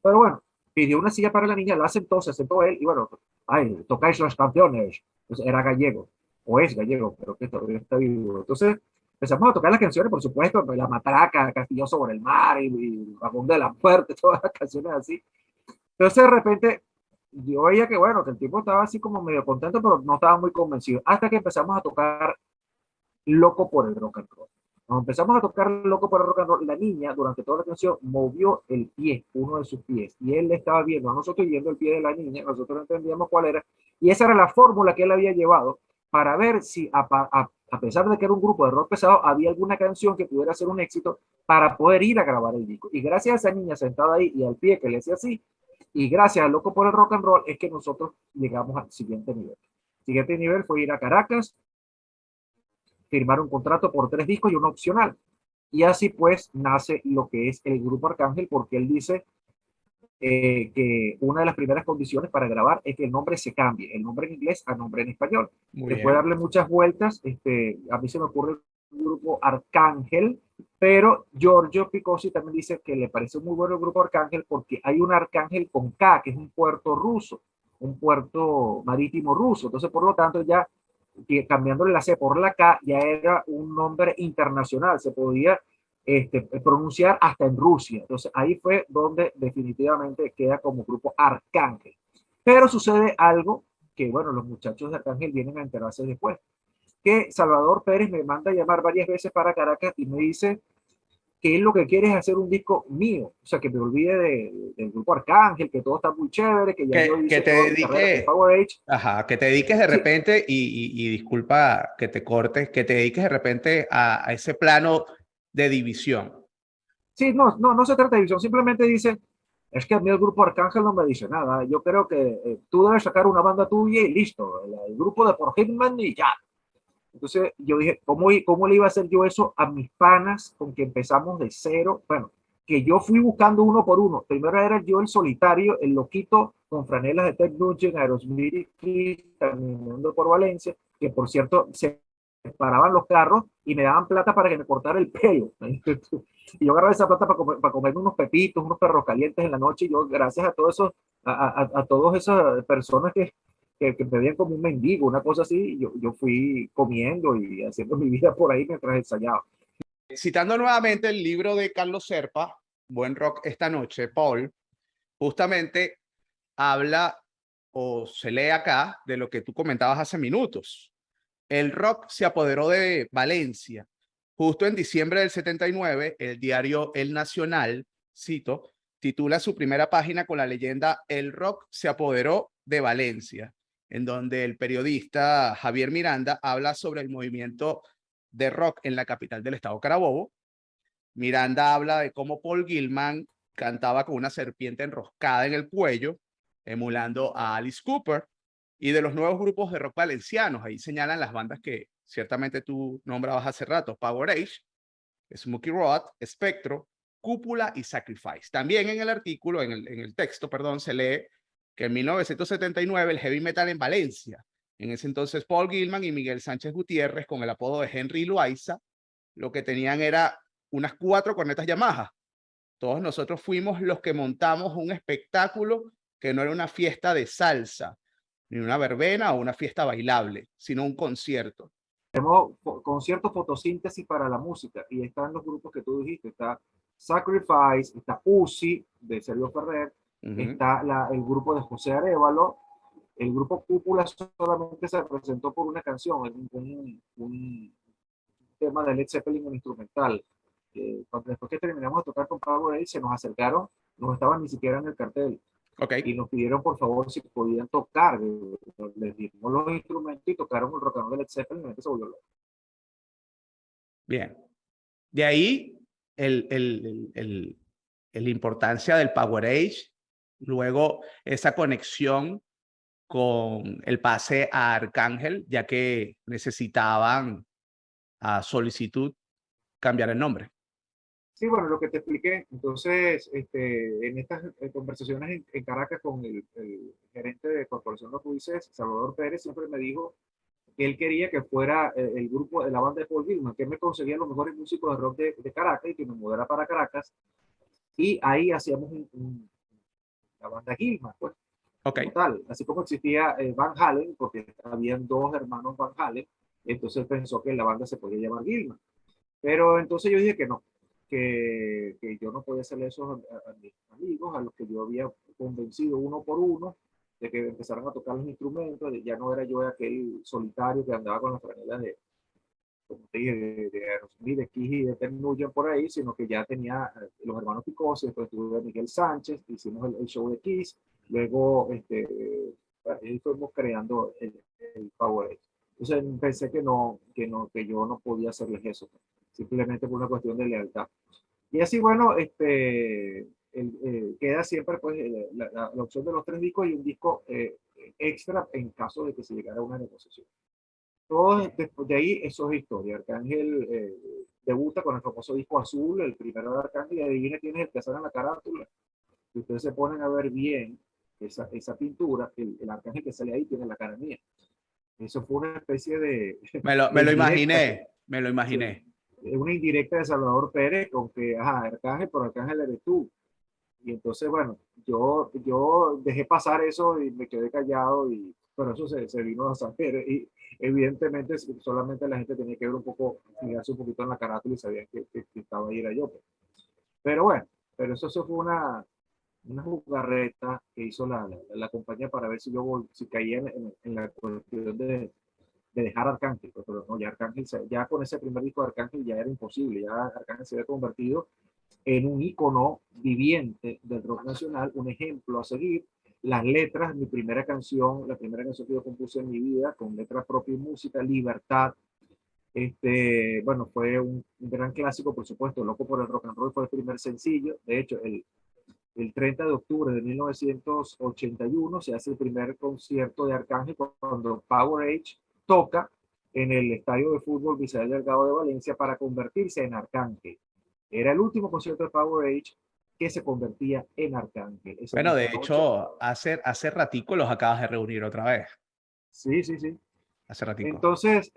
Pero bueno, pidió una silla para la niña, la sentó, se sentó él y bueno, ay, tocáis las canciones. Entonces era gallego, o es gallego, pero que todavía está vivo. Entonces empezamos a tocar las canciones, por supuesto, La Matraca, Castillo sobre el Mar, y Vagón de la Muerte, todas las canciones así. Entonces de repente yo veía que bueno, que el tipo estaba así como medio contento, pero no estaba muy convencido, hasta que empezamos a tocar Loco por el Rock and Roll. Cuando empezamos a tocar Loco por el Rock and Roll, la niña durante toda la canción movió el pie, uno de sus pies, y él le estaba viendo a nosotros viendo el pie de la niña, nosotros no entendíamos cuál era, y esa era la fórmula que él había llevado para ver si a pesar de que era un grupo de rock pesado, había alguna canción que pudiera ser un éxito para poder ir a grabar el disco. Y gracias a esa niña sentada ahí y al pie que le hacía así, y gracias al Loco por el Rock and Roll, es que nosotros llegamos al siguiente nivel. El siguiente nivel fue ir a Caracas, firmar un contrato por 3 discos y un opcional. Y así pues nace lo que es el Grupo Arcángel, porque él dice que una de las primeras condiciones para grabar es que el nombre se cambie, el nombre en inglés a nombre en español. Muy Después de bien. darle muchas vueltas, a mí se me ocurre el grupo Arcángel, pero Giorgio Picossi también dice que le parece muy bueno el grupo Arcángel porque hay un Arcángel con K, que es un puerto ruso, un puerto marítimo ruso. Entonces, por lo tanto, ya cambiándole la C por la K, ya era un nombre internacional, se podía pronunciar hasta en Rusia. Entonces ahí fue donde definitivamente queda como grupo Arcángel. Pero sucede algo que, bueno, los muchachos de Arcángel vienen a enterarse después, que Salvador Pérez me manda a llamar varias veces para Caracas y me dice que él lo que quiere es hacer un disco mío, o sea, que me olvide del grupo Arcángel, que todo está muy chévere, que ya yo Que hice te toda mi carrera con dediques, Power Age. ajá, que te dediques de Sí, repente, y disculpa que te cortes, que te dediques de repente a ese plano de división. sí, no se trata de división, simplemente dice, es que a mí el grupo Arcángel no me dice nada, yo creo que tú debes sacar una banda tuya y listo, el grupo de Por Hitman y ya. Entonces yo dije, ¿cómo le iba a hacer yo eso a mis panas con que empezamos de cero? Bueno, que yo fui buscando uno por uno. Primero era yo el solitario, el loquito con franelas de Ted Nugent, Aerosmith, caminando por Valencia, que por cierto se paraban los carros y me daban plata para que me cortara el pelo. Y yo agarraba esa plata para comerme unos pepitos, unos perros calientes en la noche. Y yo, gracias a todos esos, a todas esas personas que me veían como un mendigo, una cosa así, yo fui comiendo y haciendo mi vida por ahí mientras ensayaba. Citando nuevamente el libro de Carlos Serpa, Buen Rock esta noche, Paul, justamente habla o se lee acá de lo que tú comentabas hace minutos. El rock se apoderó de Valencia. Justo en diciembre del 79, el diario El Nacional, cito, titula su primera página con la leyenda El rock se apoderó de Valencia, en donde el periodista Javier Miranda habla sobre el movimiento de rock en la capital del estado Carabobo. Miranda habla de cómo Paul Gilman cantaba con una serpiente enroscada en el cuello, emulando a Alice Cooper, y de los nuevos grupos de rock valencianos. Ahí señalan las bandas que ciertamente tú nombrabas hace rato: Power Age, Smokey Road, Spectro, Cúpula y Sacrifice. También en el artículo, en el texto, perdón, se lee que en 1979 el heavy metal en Valencia, en ese entonces Paul Gilman y Miguel Sánchez Gutiérrez, con el apodo de Henry Loaiza, lo que tenían era unas 4 cornetas Yamaha. Todos nosotros fuimos los que montamos un espectáculo que no era una fiesta de salsa, ni una verbena o una fiesta bailable, sino un concierto. Tenemos conciertos fotosíntesis para la música y están los grupos que tú dijiste, está Sacrifice, está Uzi de Sergio Ferrer, está el grupo de José Arévalo, el grupo Cúpula solamente se presentó por una canción, un tema de Led Zeppelin, un instrumental. Después que terminamos de tocar con Power Age, se nos acercaron, no estaban ni siquiera en el cartel. Okay. Y nos pidieron por favor si podían tocar. Les dimos los instrumentos y tocaron el rock and roll de Led Zeppelin y la gente se volvió loca. Bien. De ahí la importancia del Power Age, luego esa conexión con el pase a Arcángel, ya que necesitaban a solicitud cambiar el nombre. Sí, bueno, lo que te expliqué. Entonces, en estas conversaciones en Caracas con el gerente de Corporación Los Juices, Salvador Pérez, siempre me dijo que él quería que fuera el grupo de la banda de Paul Gilman, que él me conseguía los mejores músicos de rock de Caracas y que me mudara para Caracas. Y ahí hacíamos la banda Gilman, pues, Okay. como tal. Así como existía Van Halen, porque habían 2 hermanos Van Halen, entonces él pensó que la banda se podía llamar Gilman. Pero entonces yo dije que no, que yo no podía hacerle eso a mis amigos, a los que yo había convencido uno por uno de que empezaran a tocar los instrumentos. Ya no era yo aquel solitario que andaba con las franelas de, como te dije, de Aerosmith, de Kiss y de Ted Nugent por ahí, sino que ya tenía los hermanos Picosi, después tuve a Miguel Sánchez, hicimos el show de Kiss, luego ahí fuimos creando el Power Age. Entonces pensé que yo no podía hacerles eso, simplemente por una cuestión de lealtad. Y así, bueno, queda siempre pues, la opción de los 3 discos y un disco extra en caso de que se llegara a una negociación. Todo después de ahí, eso es historia. Arcángel debuta con el famoso disco azul, el primero de Arcángel, y adivina quién es el que sale en la carátula. Si ustedes se ponen a ver bien esa pintura, el Arcángel que sale ahí tiene la cara mía. Eso fue una especie de... Me lo imaginé, me lo imaginé. Sí, una indirecta de Salvador Pérez con que, ajá, Arcángel, pero Arcángel eres tú. Y entonces, bueno, yo dejé pasar eso y me quedé callado, pero eso se vino a saber. Y evidentemente solamente la gente tenía que ver un poco, mirarse un poquito en la carátula y sabían que estaba ahí era yo. Pero bueno, pero eso fue una jugarreta que hizo la compañía para ver si yo si caía en la cuestión de dejar Arcángel, pero no, ya Arcángel, ya con ese primer disco de Arcángel ya era imposible, ya Arcángel se había convertido en un ícono viviente del rock nacional, un ejemplo a seguir. Las letras, mi primera canción, la primera canción que yo compuse en mi vida, con letras propias y música, Libertad, bueno, fue un gran clásico, por supuesto, Loco por el Rock and Roll fue el primer sencillo. De hecho, el 30 de octubre de 1981 se hace el primer concierto de Arcángel cuando Power Age toca en el estadio de fútbol Misael Delgado de Valencia para convertirse en Arcángel. Era el último concierto de Power Age que se convertía en Arcángel. Bueno, de hecho, hace ratico los acabas de reunir otra vez. Sí, sí, sí. Hace ratico. Entonces,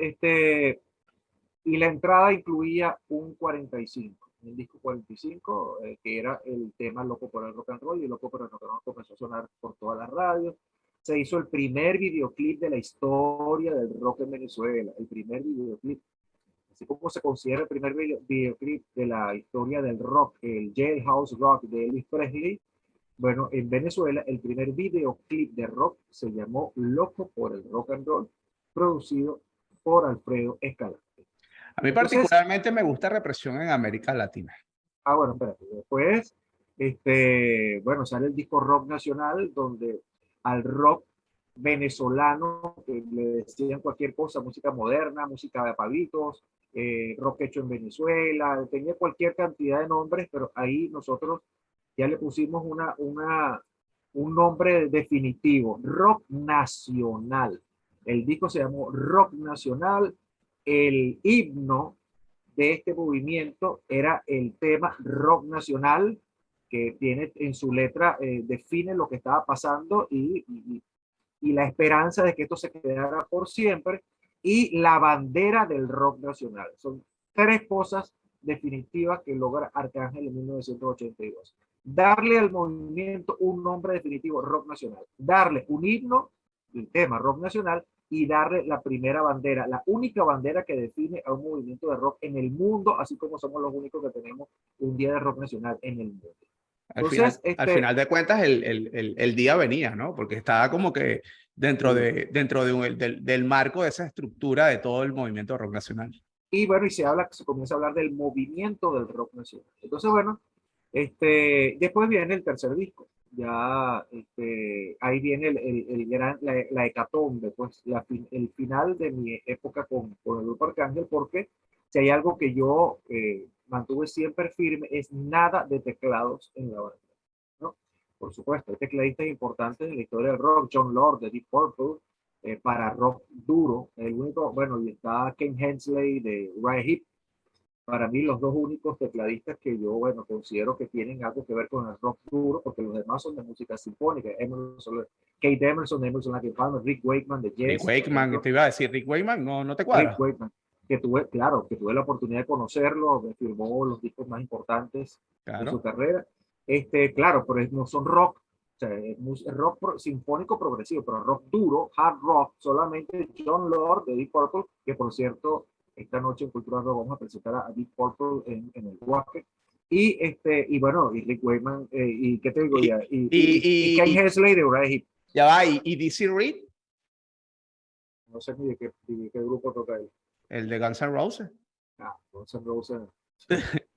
y la entrada incluía un 45, un disco 45, que era el tema Loco por el Rock and Roll, y Loco por el Rock and Roll comenzó a sonar por todas las radios. Se hizo el primer videoclip de la historia del rock en Venezuela, el primer videoclip. así como se considera el primer videoclip de la historia del rock, el Jailhouse Rock de Elvis Presley, bueno, en Venezuela el primer videoclip de rock se llamó Loco por el Rock and Roll, producido por Alfredo Escalante. A mí Entonces, particularmente me gusta Represión en América Latina. bueno, espérate, después, bueno, sale el disco Rock Nacional, donde al rock venezolano le decían cualquier cosa, música moderna, música de pavitos, rock hecho en Venezuela, tenía cualquier cantidad de nombres, pero ahí nosotros ya le pusimos un nombre definitivo, Rock Nacional. El disco se llamó Rock Nacional, el himno de este movimiento era el tema Rock Nacional, que tiene en su letra, define lo que estaba pasando y la esperanza de que esto se quedara por siempre, y la bandera del rock nacional. Son tres cosas definitivas que logra Arcángel en 1982. Darle al movimiento un nombre definitivo, rock nacional. Darle un himno, el tema rock nacional, y darle la primera bandera, la única bandera que define a un movimiento de rock en el mundo, así como somos los únicos que tenemos un día de rock nacional en el mundo. Entonces, Al final de cuentas, el día venía, ¿no? Porque estaba como que dentro del marco de esa estructura de todo el movimiento rock nacional. y bueno, se comienza a hablar del movimiento del rock nacional. Entonces, bueno, después viene el tercer disco. Ya ahí viene la hecatombe, pues el final de mi época con el grupo Arcángel, porque si hay algo que yo mantuve siempre firme es nada de teclados en la banda, ¿no? Por supuesto, hay tecladistas importantes en la historia del rock, John Lord de Deep Purple, para rock duro, el único, bueno, y está Ken Hensley de Uriah Heep. Para mí los dos únicos tecladistas que yo, bueno, considero que tienen algo que ver con el rock duro, porque los demás son de música sinfónica. Kate Emerson, Emerson Lake Palmer, Rick Wakeman de Rick Yes, por Wakeman, ejemplo. te iba a decir, Rick Wakeman, no te Rick cuadra. Wakeman, que tuve, claro, que tuve la oportunidad de conocerlo, me firmó los discos más importantes de su Claro. carrera. Claro, pero no son rock, o sea, es rock sinfónico progresivo, pero rock duro, hard rock, solamente John Lord de Deep Purple, que por cierto, esta noche en Cultura Rock vamos a presentar a Deep Purple en el Wacken. Y bueno, y Rick Wakeman, y qué te digo Y, ya, y y, Ken y, Hensley de Uriah Heep. ya va, y Dizzy Reed, No sé ni de qué grupo toca él. el de Guns N' Roses. Ah, Guns N' Roses.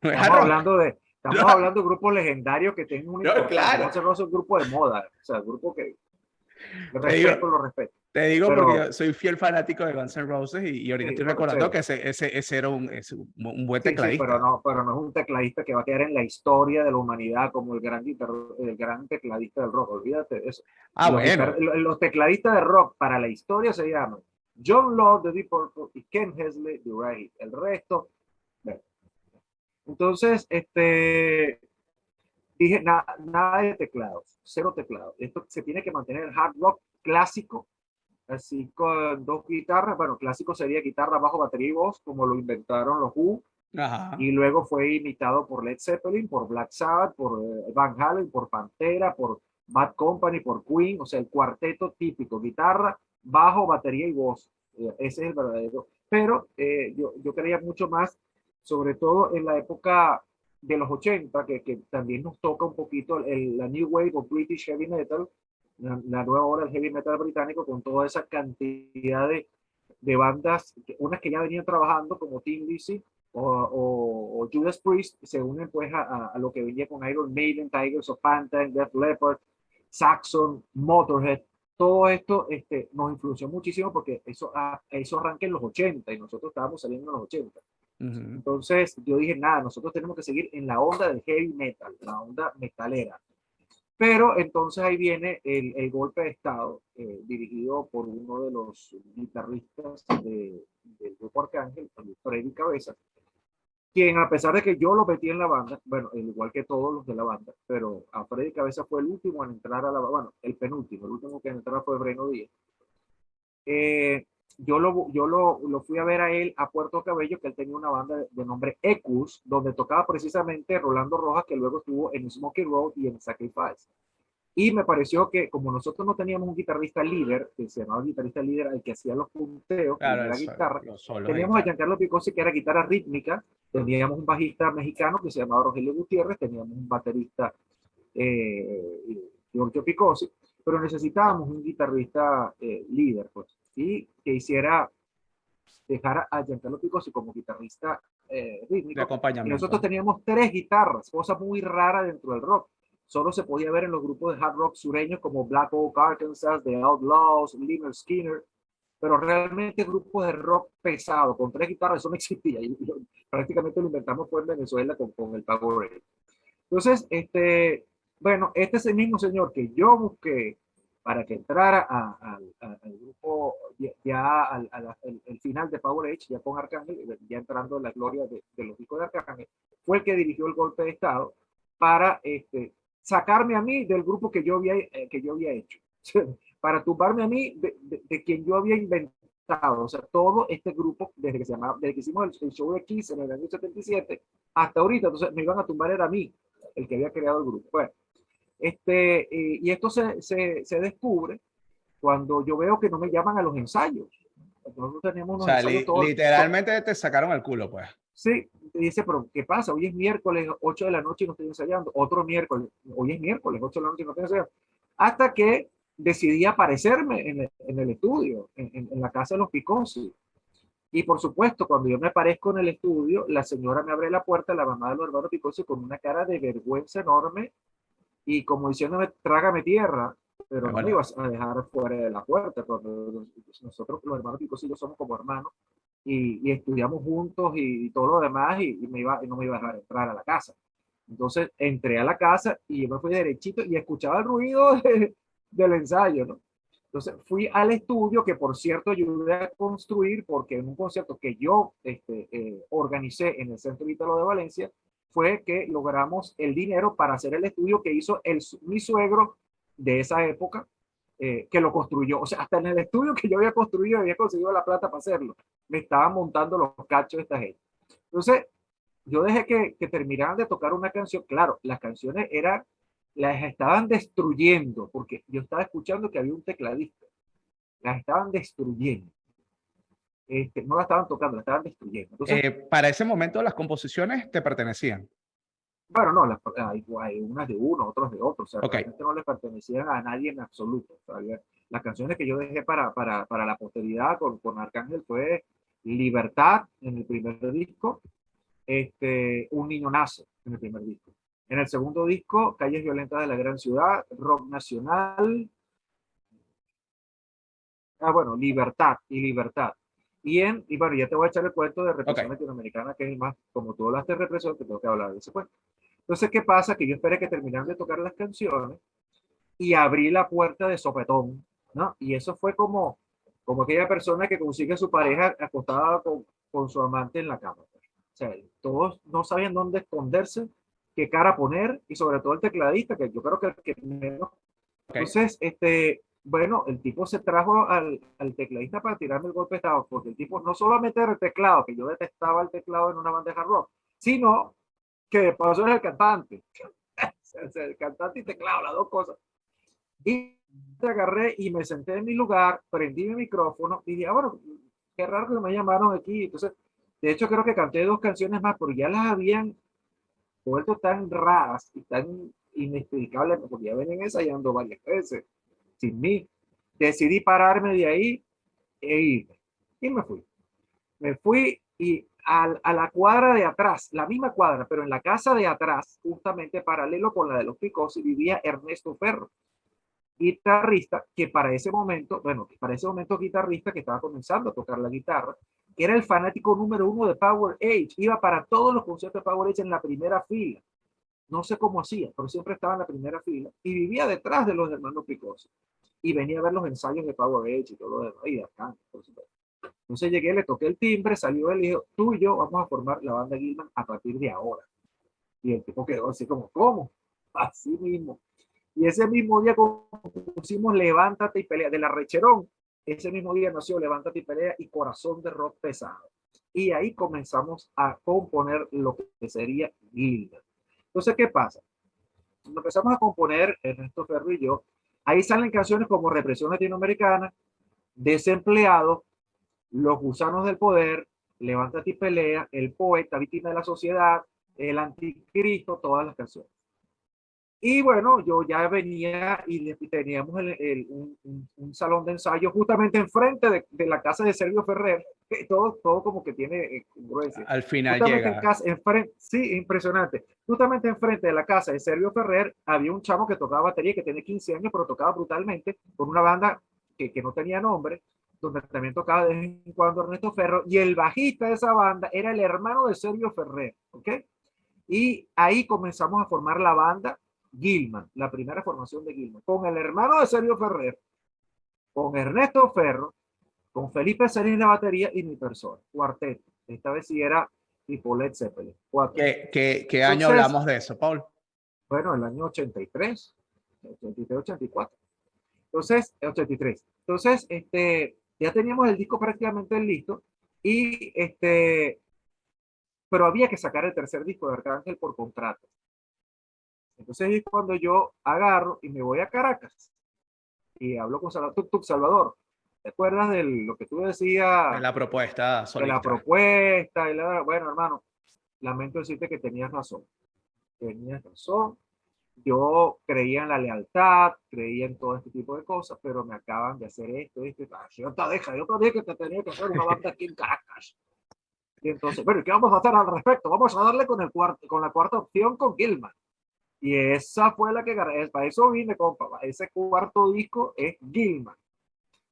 No es hard rock. Estamos hablando de grupos legendarios que tienen una No, importancia. claro. Guns N' Roses es un grupo de moda, o sea, grupo que Te digo, lo respeto. Te digo porque Pero yo soy fiel fanático de Guns N' Roses y ahorita sí, estoy bueno, recordando chévere. que ese era un buen Sí, sí, tecladista. pero no es un tecladista que va a quedar en la historia de la humanidad como el gran tecladista del rock. Olvídate de eso. Ah, bueno. Los tecladistas de rock para la historia se llaman John Lord de Deep Purple y Ken Hensley de Uriah Heep. El resto, bueno. Entonces, dije, nada de teclados, cero teclados. Esto se tiene que mantener el hard rock clásico, así con dos guitarras. Bueno, clásico sería guitarra, bajo, batería y voz, como lo inventaron los Who. Ajá. Y luego fue imitado por Led Zeppelin, por Black Sabbath, por Van Halen, por Pantera, por Bad Company, por Queen. O sea, el cuarteto típico, guitarra, bajo, batería y voz. Ese es el verdadero. Pero yo creía mucho más, sobre todo en la época de los 80, que también nos toca un poquito la New Wave o British Heavy Metal, la nueva ola del heavy metal británico, con toda esa cantidad de bandas, unas que ya venían trabajando como Tim Lizzy o Judas Priest, se unen pues a lo que venía con Iron Maiden, Tigers of Panther, Def Leppard, Saxon, Motorhead. Todo esto nos influenció muchísimo porque eso arranca en los 80 y nosotros estábamos saliendo en los 80. Uh-huh. Entonces yo dije, nada, nosotros tenemos que seguir en la onda del heavy metal, la onda metalera. Pero entonces ahí viene el golpe de Estado, dirigido por uno de los guitarristas del grupo Arcángel, Freddy Cabeza, quien a pesar de que yo lo metí en la banda, bueno, igual que todos los de la banda, pero a Freddy Cabeza fue el último en entrar a la banda, bueno, el penúltimo, el último que entró fue Breno Díaz. Yo lo fui a ver a él a Puerto Cabello, que él tenía una banda de nombre Ecus, donde tocaba precisamente Rolando Rojas, que luego estuvo en Smoky Road y en Sacrifice. Y me pareció que como nosotros no teníamos un guitarrista líder, que se llamaba guitarrista líder, al que hacía los punteos Claro, de la eso, guitarra, los solos de teníamos a guitarra. Giancarlo Picossi, que era guitarra rítmica, teníamos un bajista mexicano que se llamaba Rogelio Gutiérrez, teníamos un baterista, Giorgio Picossi, pero necesitábamos un guitarrista líder, pues, y que hiciera, dejar a Giancarlo Picossi como guitarrista De rítmico, y acompañamiento, nosotros ajá. teníamos tres guitarras, cosa muy rara dentro del rock. Solo se podía ver en los grupos de hard rock sureños como Black Oak Arkansas, The Outlaws, Lynyrd Skinner, pero realmente grupos de rock pesado con tres guitarras, eso no existía. Y prácticamente lo inventamos fue en Venezuela con el Power. Entonces, bueno, este es el mismo señor que yo busqué para que entrara al grupo, ya el final de Power Age, ya con Arcángel, ya entrando en la gloria de los discos de Arcángel, fue el que dirigió el golpe de Estado para sacarme a mí del grupo que yo había hecho, para tumbarme a mí de quien yo había inventado. O sea, todo este grupo, desde que hicimos el show de Kiss en el año 77 hasta ahorita, entonces me iban a tumbar era a mí, el que había creado el grupo. Bueno, y esto se descubre cuando yo veo que no me llaman a los ensayos. Nosotros tenemos O unos sea, ensayos literalmente te sacaron el culo, pues. sí, y dice, pero ¿qué pasa? Hoy es miércoles, 8 de la noche y no estoy ensayando. Otro miércoles, hoy es miércoles, 8 de la noche y no estoy ensayando. Hasta que decidí aparecerme en el estudio, en la casa de los Picossi. Y por supuesto, cuando yo me aparezco en el estudio, la señora me abre la puerta, la mamá de los hermanos Picossi, con una cara de vergüenza enorme y como diciéndome, trágame tierra, pero no me Bueno, ibas a dejar fuera de la puerta. Cuando nosotros, los hermanos Picossi, somos como hermanos y estudiamos juntos y todo lo demás y no me iba a dejar entrar a la casa. Entonces entré a la casa y yo me fui derechito y escuchaba el ruido del ensayo, ¿no? Entonces fui al estudio, que por cierto ayudé a construir, porque en un concierto que yo organicé en el Centro Ítalo de Valencia, fue que logramos el dinero para hacer el estudio que hizo mi suegro de esa época, que lo construyó. O sea, hasta en el estudio que yo había construido, había conseguido la plata para hacerlo. Me estaban montando los cachos de esta gente. Entonces, yo dejé que terminaran de tocar una canción. Claro, las canciones las estaban destruyendo, porque yo estaba escuchando que había un tecladista. Las estaban destruyendo. No la estaban tocando, la estaban destruyendo. Entonces, para ese momento las composiciones te pertenecían. bueno, no, hay unas de uno, otras de otro. O sea, Ok. realmente no le pertenecían a nadie en absoluto. O sea, las canciones que yo dejé para la posteridad con Arcángel fue Libertad en el primer disco, Un niño nace en el primer disco. En el segundo disco, Calles violentas de la gran ciudad, Rock nacional, bueno, Libertad y Libertad. Y bueno, ya te voy a echar el cuento de Ok. represión latinoamericana, que es el más, como tú hablaste de represión, te tengo que hablar de ese cuento. Entonces, ¿qué pasa? Que yo esperé que terminaran de tocar las canciones y abrí la puerta de sopetón, ¿no? Y eso fue como aquella persona que consigue a su pareja acostada con su amante en la cama. O sea, todos no sabían dónde esconderse, qué cara poner, y sobre todo el tecladista, que yo creo que el que menos. Ok. Entonces, bueno, el tipo se trajo al tecladista para tirarme el golpe de estado, porque el tipo no solamente era el teclado, que yo detestaba el teclado en una bandeja rock, sino que de paso era el cantante. O sea, el cantante y teclado, las dos cosas. Y te agarré y me senté en mi lugar, prendí mi micrófono y dije, bueno, qué raro que me llamaron aquí. Entonces, de hecho, creo que canté dos canciones más, pero ya las habían vuelto tan raras y tan inexplicables, porque ya venían ensayando varias veces sin mí. Decidí pararme de ahí e irme. Y me fui. Me fui y a la cuadra de atrás, la misma cuadra, pero en la casa de atrás, justamente paralelo con la de los Picos, vivía Ernesto Ferro, guitarrista que para ese momento, bueno, para ese momento guitarrista que estaba comenzando a tocar la guitarra, que era el fanático número uno de Power Age, iba para todos los conciertos de Power Age en la primera fila. No sé cómo hacía, pero siempre estaba en la primera fila y vivía detrás de los hermanos Picosi. Y venía a ver los ensayos de Power Age y todo lo demás, y acá, por supuesto. Entonces llegué, le toqué el timbre, salió él y dijo, tú y yo vamos a formar la banda Gilman a partir de ahora. Y el tipo quedó así como, ¿cómo? Así mismo. Y ese mismo día pusimos Levántate y Pelea de la Recherón. Ese mismo día nació Levántate y Pelea y Corazón de Rock Pesado. Y ahí comenzamos a componer lo que sería Gilman. Entonces, ¿qué pasa? empezamos a componer, Ernesto Ferro y yo, ahí salen canciones como Represión Latinoamericana, Desempleado, Los Gusanos del Poder, Levántate y Pelea, El Poeta, Víctima de la Sociedad, El Anticristo, todas las canciones. Y bueno, yo ya venía y teníamos un salón de ensayo justamente enfrente de la casa de Sergio Ferrer, que todo como que tiene congruencia. Al final Justamente llega. en casa, enfrente, sí, impresionante. Justamente enfrente de la casa de Sergio Ferrer había un chamo que tocaba batería, que tiene 15 años, pero tocaba brutalmente, con una banda que no tenía nombre, donde también tocaba de vez en cuando Ernesto Ferro, y el bajista de esa banda era el hermano de Sergio Ferrer, ¿ok? Y ahí comenzamos a formar la banda Gilman, la primera formación de Gilman, con el hermano de Sergio Ferrer, con Ernesto Ferro, con Felipe Celis en la batería y mi persona, cuarteto. Esta vez sí era tipo Led Zeppelin. ¿Qué año Entonces, hablamos de eso, Paul? bueno, el año 83, 83, 84. Entonces, 83. Entonces, ya teníamos el disco prácticamente listo y pero había que sacar el tercer disco de Arcángel por contrato. Entonces es cuando yo agarro y me voy a Caracas y hablo con Salvador. ¿Te acuerdas de lo que tú De decías, la propuesta de la solista. propuesta? Bueno, hermano, lamento decirte que tenías razón. Tenías razón. Yo creía en la lealtad, creía en todo este tipo de cosas, pero me acaban de hacer esto. Yo te dije que te tenía que hacer una banda aquí en Caracas. Y entonces, bueno, ¿qué vamos a hacer al respecto? Vamos a darle con la cuarta opción con Gilman. Y esa fue la que gané. Para eso vine, compa. Ese cuarto disco es Gilman.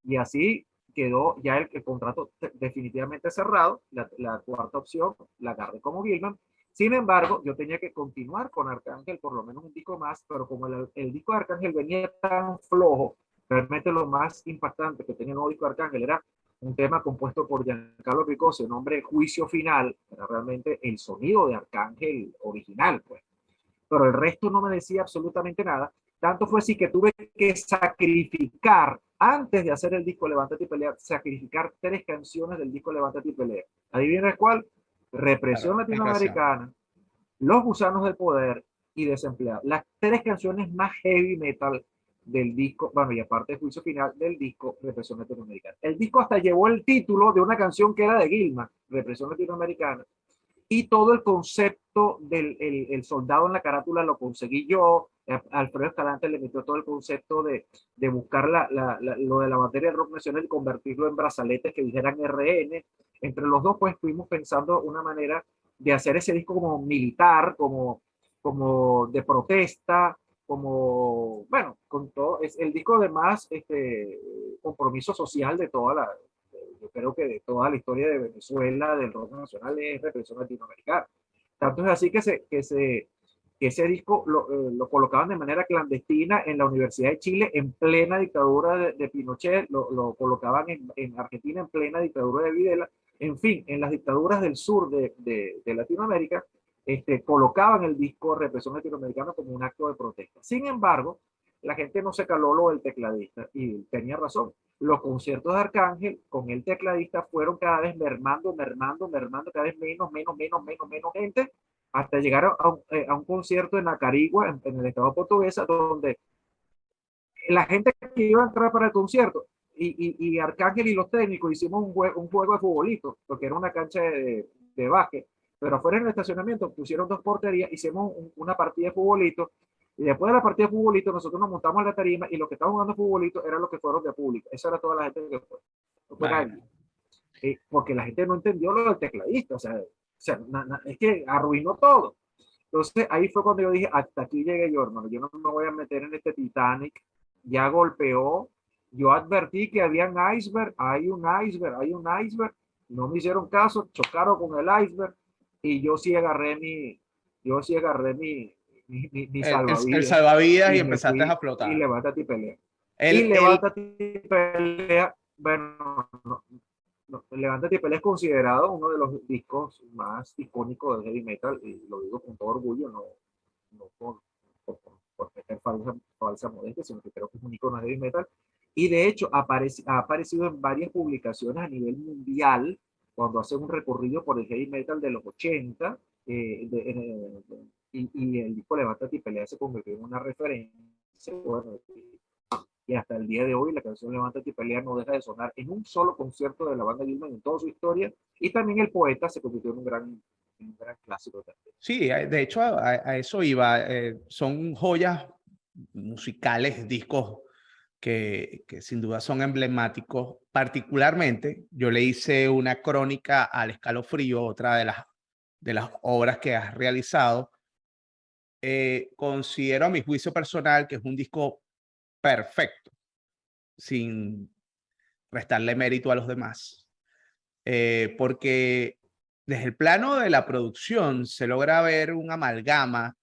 Y así quedó ya el contrato definitivamente cerrado. La cuarta opción la agarré como Gilman. Sin embargo, yo tenía que continuar con Arcángel por lo menos un disco más, pero como el disco de Arcángel venía tan flojo, realmente lo más impactante que tenía el nuevo disco de Arcángel era un tema compuesto por Giancarlo Picoso, nombre Juicio Final, era realmente el sonido de Arcángel original, pues, pero el resto no me decía absolutamente nada. Tanto fue así que tuve que sacrificar, antes de hacer el disco Levántate y Pelea, sacrificar 3 canciones del disco Levántate y Pelea. ¿Adivina cuál? Represión Claro, ¿qué canción? Latinoamericana, Los Gusanos del Poder y Desempleado. Las 3 canciones más heavy metal del disco, bueno, y aparte el juicio final del disco Represión Latinoamericana. El disco hasta llevó el título de una canción que era de Gilman, Represión Latinoamericana, y todo el concepto del el soldado en la carátula lo conseguí yo. Alfredo Escalante le metió todo el concepto de buscar lo de la materia del rock nacional y convertirlo en brazaletes que dijeran RN. Entre los dos, pues, estuvimos pensando una manera de hacer ese disco como militar, como de protesta, como, bueno, con todo, es el disco de más compromiso social de toda la, yo creo que de toda la historia de Venezuela, del rock nacional, es represión latinoamericana. Tanto es así que ese disco lo colocaban de manera clandestina en la Universidad de Chile en plena dictadura de Pinochet, lo colocaban en Argentina en plena dictadura de Videla, en fin, en las dictaduras del sur de Latinoamérica, colocaban el disco Represión Latinoamericana como un acto de protesta. Sin embargo, la gente no se caló lo del tecladista y tenía razón. Los conciertos de Arcángel con el tecladista fueron cada vez mermando, cada vez menos gente, hasta llegar a un concierto en Acarigua, en el estado portuguesa, donde la gente que iba a entrar para el concierto y Arcángel y los técnicos hicimos un juego de futbolito, porque era una cancha de básquet, pero afuera en el estacionamiento pusieron 2 porterías, hicimos una partida de futbolito, y después de la partida de futbolito nosotros nos montamos en la tarima y los que estaban jugando futbolito eran los que fueron de público. Esa era toda la gente que fue. No fue nadie. Imagínate. Porque la gente no entendió lo del tecladista, es que arruinó todo. Entonces ahí fue cuando yo dije, hasta aquí llegué yo, hermano, yo no me voy a meter en este Titanic, ya golpeó, yo advertí que había un iceberg, hay un iceberg, no me hicieron caso, chocaron con el iceberg y yo sí agarré mi El salvavidas salvavidas y y me empezaste a fui y flotar. levántate y pelea. Y El, levántate y pelea, bueno, no, Levántate y Pelea es considerado uno de los discos más icónicos del heavy metal, y lo digo con todo orgullo, no por meter falsa modestia, sino que creo que es un icono de heavy metal. Y de hecho ha aparecido en varias publicaciones a nivel mundial cuando hacen un recorrido por el heavy metal de los 80, y el disco Levántate y Pelea se convirtió en una referencia. Bueno, y hasta el día de hoy la canción Levántate y Pelea no deja de sonar en un solo concierto de la banda Gilman en toda su historia. Y también El Poeta se convirtió en un gran clásico también. Sí, de hecho a eso iba. Son joyas musicales, discos que sin duda son emblemáticos. Particularmente, yo le hice una crónica al Escalofrío, otra de las obras que has realizado. Considero a mi juicio personal que es un disco perfecto, sin restarle mérito a los demás, porque desde el plano de la producción se logra ver un amalgama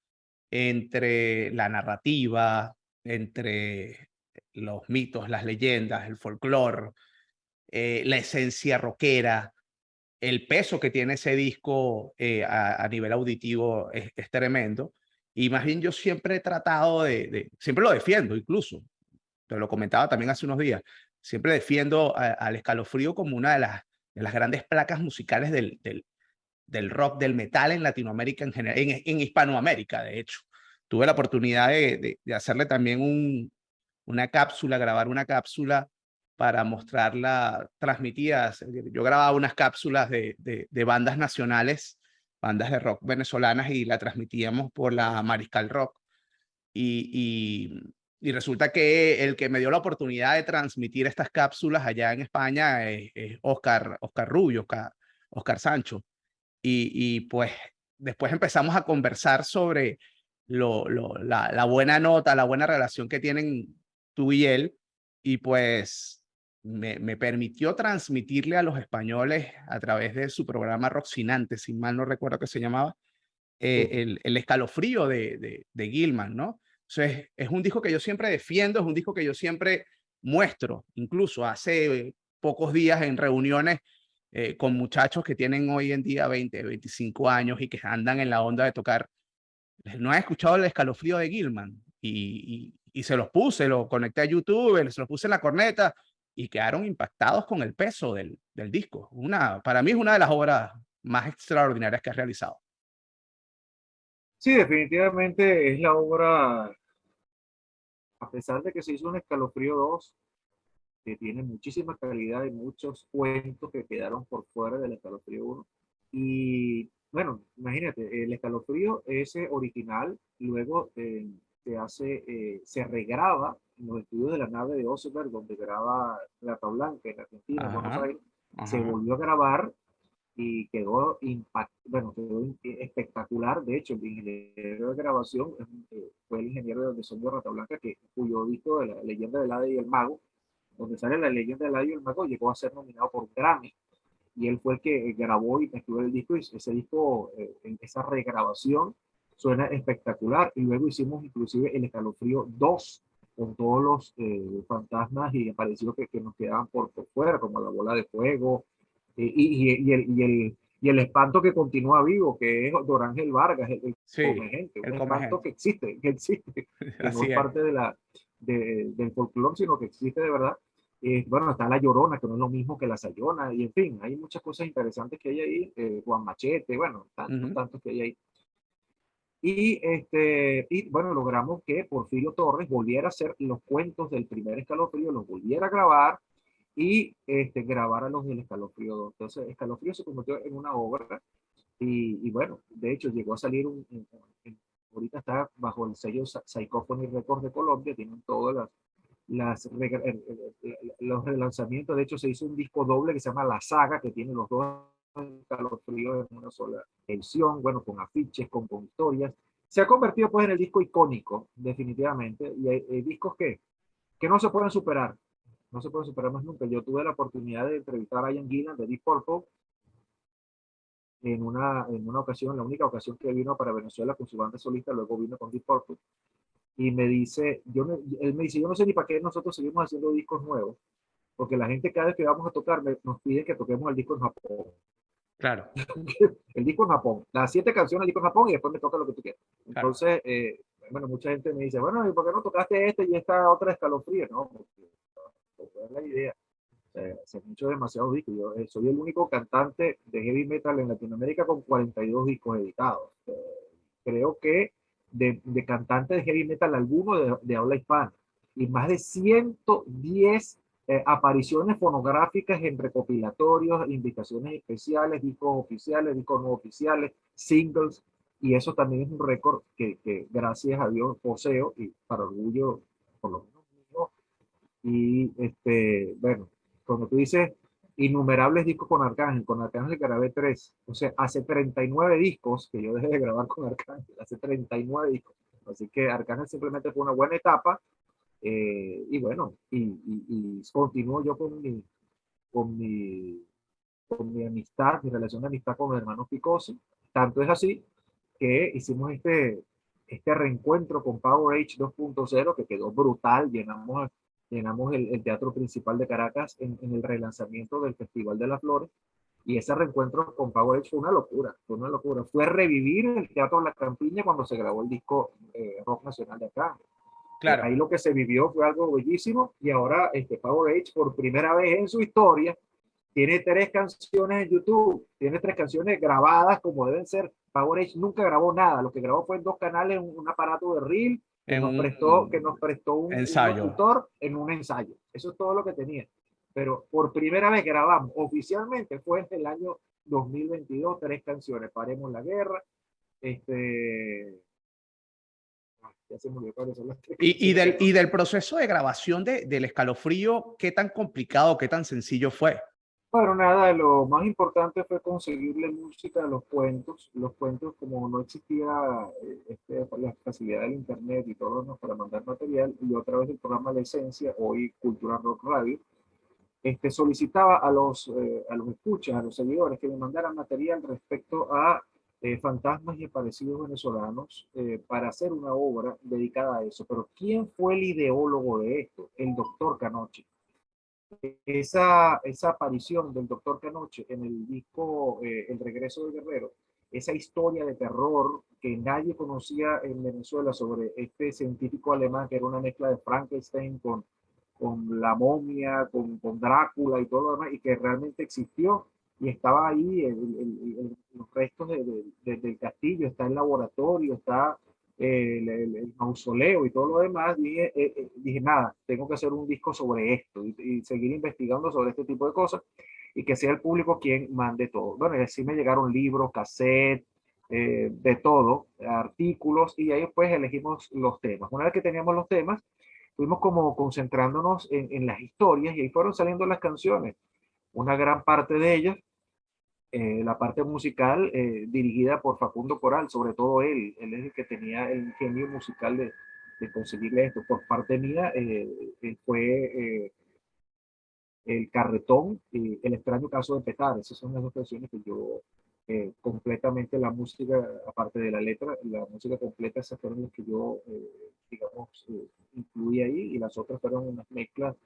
entre la narrativa, entre los mitos, las leyendas, el folclore, la esencia rockera, el peso que tiene ese disco a nivel auditivo es tremendo. Y más bien yo siempre he tratado siempre lo defiendo incluso, te lo comentaba también hace unos días, siempre defiendo al Escalofrío como una de las grandes placas musicales del rock, del metal en Latinoamérica en general, en Hispanoamérica, de hecho. Tuve la oportunidad de hacerle también una cápsula, grabar una cápsula para mostrarla transmitida. Yo grababa unas cápsulas de bandas nacionales, bandas de rock venezolanas, y la transmitíamos por la Mariscal Rock. Y resulta que el que me dio la oportunidad de transmitir estas cápsulas allá en España es Oscar Rubio, Oscar Sancho. Y pues después empezamos a conversar sobre la buena nota, la buena relación que tienen tú y él, y pues me permitió transmitirle a los españoles a través de su programa Roxinante, si mal no recuerdo que se llamaba, Sí. el escalofrío de Gilman, ¿no? Entonces, es un disco que yo siempre defiendo, es un disco que yo siempre muestro, incluso hace pocos días en reuniones con muchachos que tienen hoy en día 20, 25 años y que andan en la onda de tocar. No han escuchado el escalofrío de Gilman y se los puse, lo conecté a YouTube, se los puse en la corneta y quedaron impactados con el peso del disco. Para mí es una de las obras más extraordinarias que ha realizado. Sí, definitivamente es la obra, a pesar de que se hizo un Escalofrío 2 que tiene muchísima calidad y muchos cuentos que quedaron por fuera del Escalofrío 1. Y bueno, imagínate, el Escalofrío ese original, luego se regraba en los estudios de la nave de Oseberg, donde graba Rata Blanca en Argentina, en Buenos Ajá, Aires, se ajá. volvió a grabar y quedó, bueno, quedó espectacular. De hecho, el ingeniero de grabación fue el ingeniero de sonido de Rata Blanca, cuyo disco de la leyenda del Hada y el Mago, donde sale la leyenda del Hada y el Mago, llegó a ser nominado por un Grammy. Y él fue el que grabó y mezcló el disco, y ese disco, en esa regrabación, suena espectacular. Y luego hicimos inclusive el Escalofrío 2, con todos los fantasmas y aparecidos que nos quedaban por fuera, como la bola de fuego, y el espanto que continúa vivo, que es Don Ángel Vargas, come Sí, gente, un el come espanto gente. que existe, que no Así es es. parte del folclore, sino que existe de verdad. Bueno, está La Llorona, que no es lo mismo que La Sayona, y en fin, hay muchas cosas interesantes que hay ahí, Juan Machete, bueno, tantos, Ujú. tantos que hay ahí. Y bueno, logramos que Porfirio Torres volviera a hacer los cuentos del primer Escalofrío, los volviera a grabar y grabara los del Escalofrío 2. Entonces, Escalofrío se convirtió en una obra y bueno, de hecho llegó a salir ahorita está bajo el sello Psychophony Records de Colombia, tienen todas los relanzamientos. De hecho, se hizo un disco doble que se llama La Saga, que tiene los dos Escalofríos en una sola edición, bueno, con afiches, con historias. Se ha convertido pues en el disco icónico, definitivamente, y hay discos que no se pueden superar, no se pueden superar más nunca. Yo tuve la oportunidad de entrevistar a Ian Gillan de Deep Purple en una ocasión, la única ocasión que vino para Venezuela con su banda solista, luego vino con Deep Purple, y me dice, él me dice, yo no sé ni para qué nosotros seguimos haciendo discos nuevos, porque la gente cada vez que vamos a tocar nos pide que toquemos el disco en Japón. Claro, El disco en Japón, las 7 canciones del disco en Japón y después me toca lo que tú quieras. claro. Entonces, bueno, mucha gente me dice, bueno, ¿y por qué no tocaste este y esta otra Escalofrío? No, porque es la idea. Se han hecho demasiados discos. Yo soy el único cantante de heavy metal en Latinoamérica con 42 discos editados. creo que de cantantes de heavy metal alguno de habla hispana, y más de 110 apariciones fonográficas en recopilatorios, invitaciones especiales, discos oficiales, discos no oficiales, singles, y eso también es un récord que gracias a Dios poseo, y para orgullo, por lo menos mío. Y bueno, cuando tú dices innumerables discos con Arcángel grabé 3, o sea, hace 39 discos que yo dejé de grabar con Arcángel, hace 39 discos. Así que Arcángel simplemente fue una buena etapa, y bueno, y continúo yo con mi, con mi amistad, mi relación de amistad con los hermanos Picosi. Tanto es así que hicimos este reencuentro con Power Age 2.0 que quedó brutal. Llenamos el Teatro Principal de Caracas en el relanzamiento del Festival de las Flores. Y ese reencuentro con Power Age fue una locura, fue una locura. Fue revivir el Teatro La Campiña cuando se grabó el disco Rock Nacional de acá. Claro. Ahí lo que se vivió fue algo bellísimo, y ahora Power Age por primera vez en su historia tiene 3 canciones en YouTube, tiene 3 canciones grabadas como deben ser. Power Age nunca grabó nada, lo que grabó fue en 2 canales, un aparato de reel En que nos un prestó un ensayo. locutor en un ensayo. Eso es todo lo que tenía. Pero por primera vez grabamos oficialmente fue en el año 2022, 3 canciones. Paremos la guerra. Ya se murió cuáles son las 3 canciones que Y no. del proceso de grabación del Escalofrío, ¿qué tan complicado, qué tan sencillo fue? Bueno, nada, lo más importante fue conseguirle música a los cuentos. Los cuentos, como no existía la facilidad del internet y todo, ¿no?, para mandar material, y otra vez el programa La Esencia, hoy Cultura Rock Radio, solicitaba a los escuchas, a los seguidores, que me mandaran material respecto a fantasmas y aparecidos venezolanos, para hacer una obra dedicada a eso. Pero ¿quién fue el ideólogo de esto? El doctor Canoche. Esa aparición del doctor Canoche en el disco El Regreso del Guerrero, esa historia de terror que nadie conocía en Venezuela sobre este científico alemán que era una mezcla de Frankenstein con la momia, con Drácula y todo lo demás, y que realmente existió y estaba ahí, los restos del castillo, está el laboratorio, está el mausoleo y todo lo demás. Dije, nada, tengo que hacer un disco sobre esto y seguir investigando sobre este tipo de cosas, y que sea el público quien mande todo. Bueno, y así me llegaron libros, cassettes, de todo, artículos, y ahí pues elegimos los temas. Una vez que teníamos los temas, fuimos como concentrándonos en las historias, y ahí fueron saliendo las canciones. Una gran parte de ellas, la parte musical, dirigida por Facundo Coral, sobre todo él es el que tenía el genio musical de conseguirle esto. Por parte mía, fue El Carretón y El extraño caso de Petar. Esas son las 2 canciones que yo, completamente la música, aparte de la letra, la música completa, esas fueron las que yo, digamos, incluí ahí, y las otras fueron unas mezclas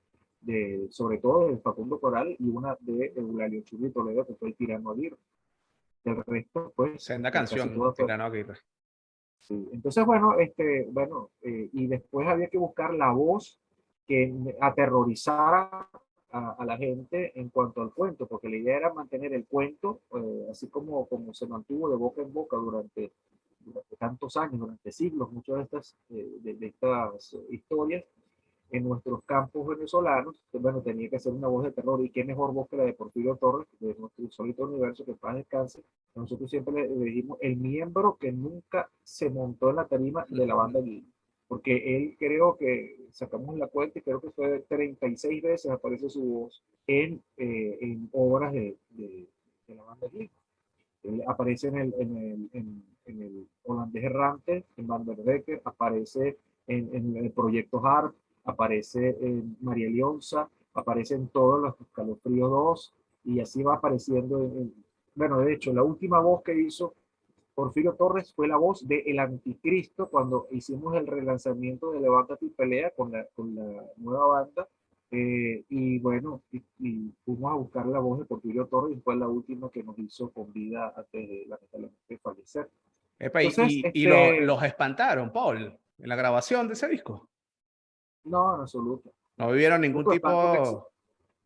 sobre todo de Facundo Coral, y una de Eulalio Churri Toledo, que fue el Tirano Aguirre. El resto, pues, Senda casi canción, todas fueron. Tirano Aguirre. Sí. Entonces, bueno, y después había que buscar la voz que aterrorizara a la gente en cuanto al cuento, porque la idea era mantener el cuento, así como se mantuvo de boca en boca durante tantos años, durante siglos, muchas de estas historias en nuestros campos venezolanos. Bueno, tenía que ser una voz de terror, y qué mejor voz que la de Porfirio Torres, de nuestro insólito universo, que en paz descanse. Nosotros siempre le dijimos el miembro que nunca se montó en la tarima de la banda Gui, porque él, creo que sacamos la cuenta, y creo que fue 36 veces aparece su voz en obras de la banda Gui. Él aparece en el Holandés Errante, en Van der Decker, aparece en el Proyecto HARP, aparece en María Leonza, aparece en todos los Escalofríos 2, y así va apareciendo bueno, de hecho, la última voz que hizo Porfirio Torres fue la voz de El Anticristo cuando hicimos el relanzamiento de Levántate y Pelea con la nueva banda. Y bueno, y fuimos a buscar la voz de Porfirio Torres, y fue la última que nos hizo con vida antes de lamentablemente fallecer. Epa, Entonces, los espantaron, Paul, en la grabación de ese disco. no, en absoluto. No vivieron El ningún único espanto que tipo.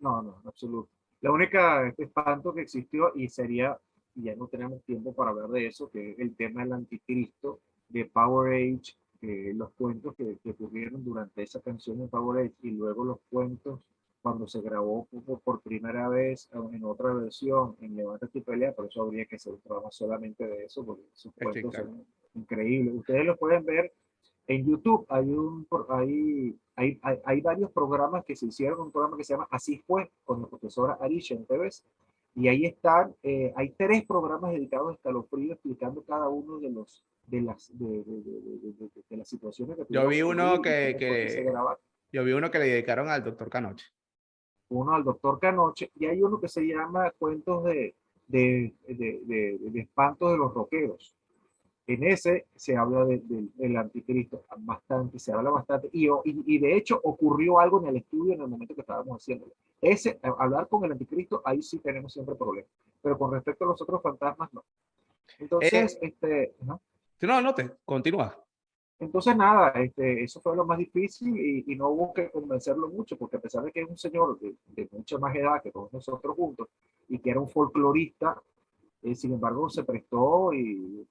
no, en absoluto. La única espanto que existió, y sería y ya no tenemos tiempo para hablar de eso, que es el tema del anticristo, de Power Age, los cuentos que ocurrieron durante esa canción de Power Age y luego los cuentos cuando se grabó por primera vez en otra versión en Levántate y Pelea, por eso habría que hacer un programa solamente de eso, porque esos Sí, cuentos claro. son increíbles. Ustedes los pueden ver en YouTube, hay varios programas que se hicieron, un programa que se llama Así fue, con la profesora Arisha en TVS, y ahí están, hay 3 programas dedicados a escalofrío explicando cada uno de las situaciones que Yo pudieron vi ocurrir uno y cómo fue que se grabaron. yo vi uno que le dedicaron al doctor Canoche. Uno al doctor Canoche, y hay uno que se llama Cuentos de espantos de los rockeros. En ese se habla del anticristo bastante, se habla bastante, y de hecho ocurrió algo en el estudio en el momento que estábamos haciéndolo. Hablar con el anticristo, ahí sí tenemos siempre problemas, pero con respecto a los otros fantasmas, no. Entonces, Eh, ¿no? no, no te, continúa. Entonces nada, eso fue lo más difícil y no hubo que convencerlo mucho, porque a pesar de que es un señor de mucha más edad que todos nosotros juntos y que era un folclorista, sin embargo se prestó y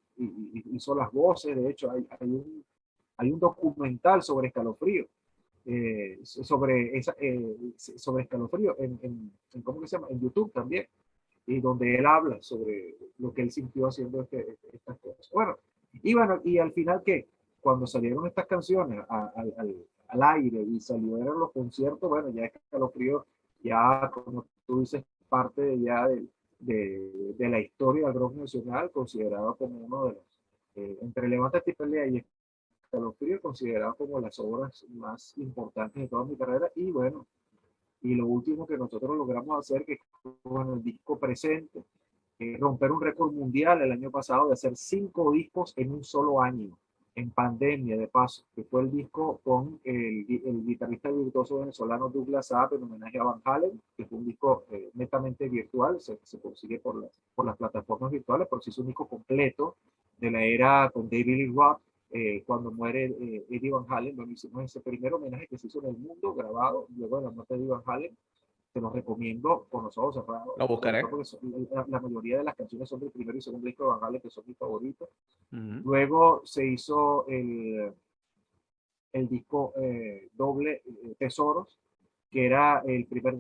hizo las voces. De hecho, hay un documental sobre escalofrío, sobre escalofrío ¿cómo que se llama? En YouTube también, y donde él habla sobre lo que él sintió haciendo estas cosas. Bueno, y al final que cuando salieron estas canciones al aire y salieron los conciertos, bueno, ya escalofrío, ya como tú dices, parte ya de la historia del rock nacional, considerado como uno de los, entre Levántate y Pelea y Escalofrío, considerado como las obras más importantes de toda mi carrera. Y bueno, y lo último que nosotros logramos hacer, que con el disco presente, romper un récord mundial el año pasado de hacer 5 discos en un solo año, en pandemia de paso, que fue el disco con el guitarrista virtuoso venezolano Douglas Saab en homenaje a Van Halen, que fue un disco netamente virtual, se consigue por las plataformas virtuales, pero sí es un disco completo de la era con David Lee Roth. Cuando muere Eddie Van Halen, donde hicimos ese primer homenaje que se hizo en el mundo, grabado luego de la muerte de Eddie Van Halen. Te los recomiendo con los ojos cerrados, Lo sobre todo buscaré. porque la mayoría de las canciones son del primer y segundo disco de Van Halen, que son mis favoritos. Uh -huh. Luego se hizo el disco doble Tesoros, que era el primer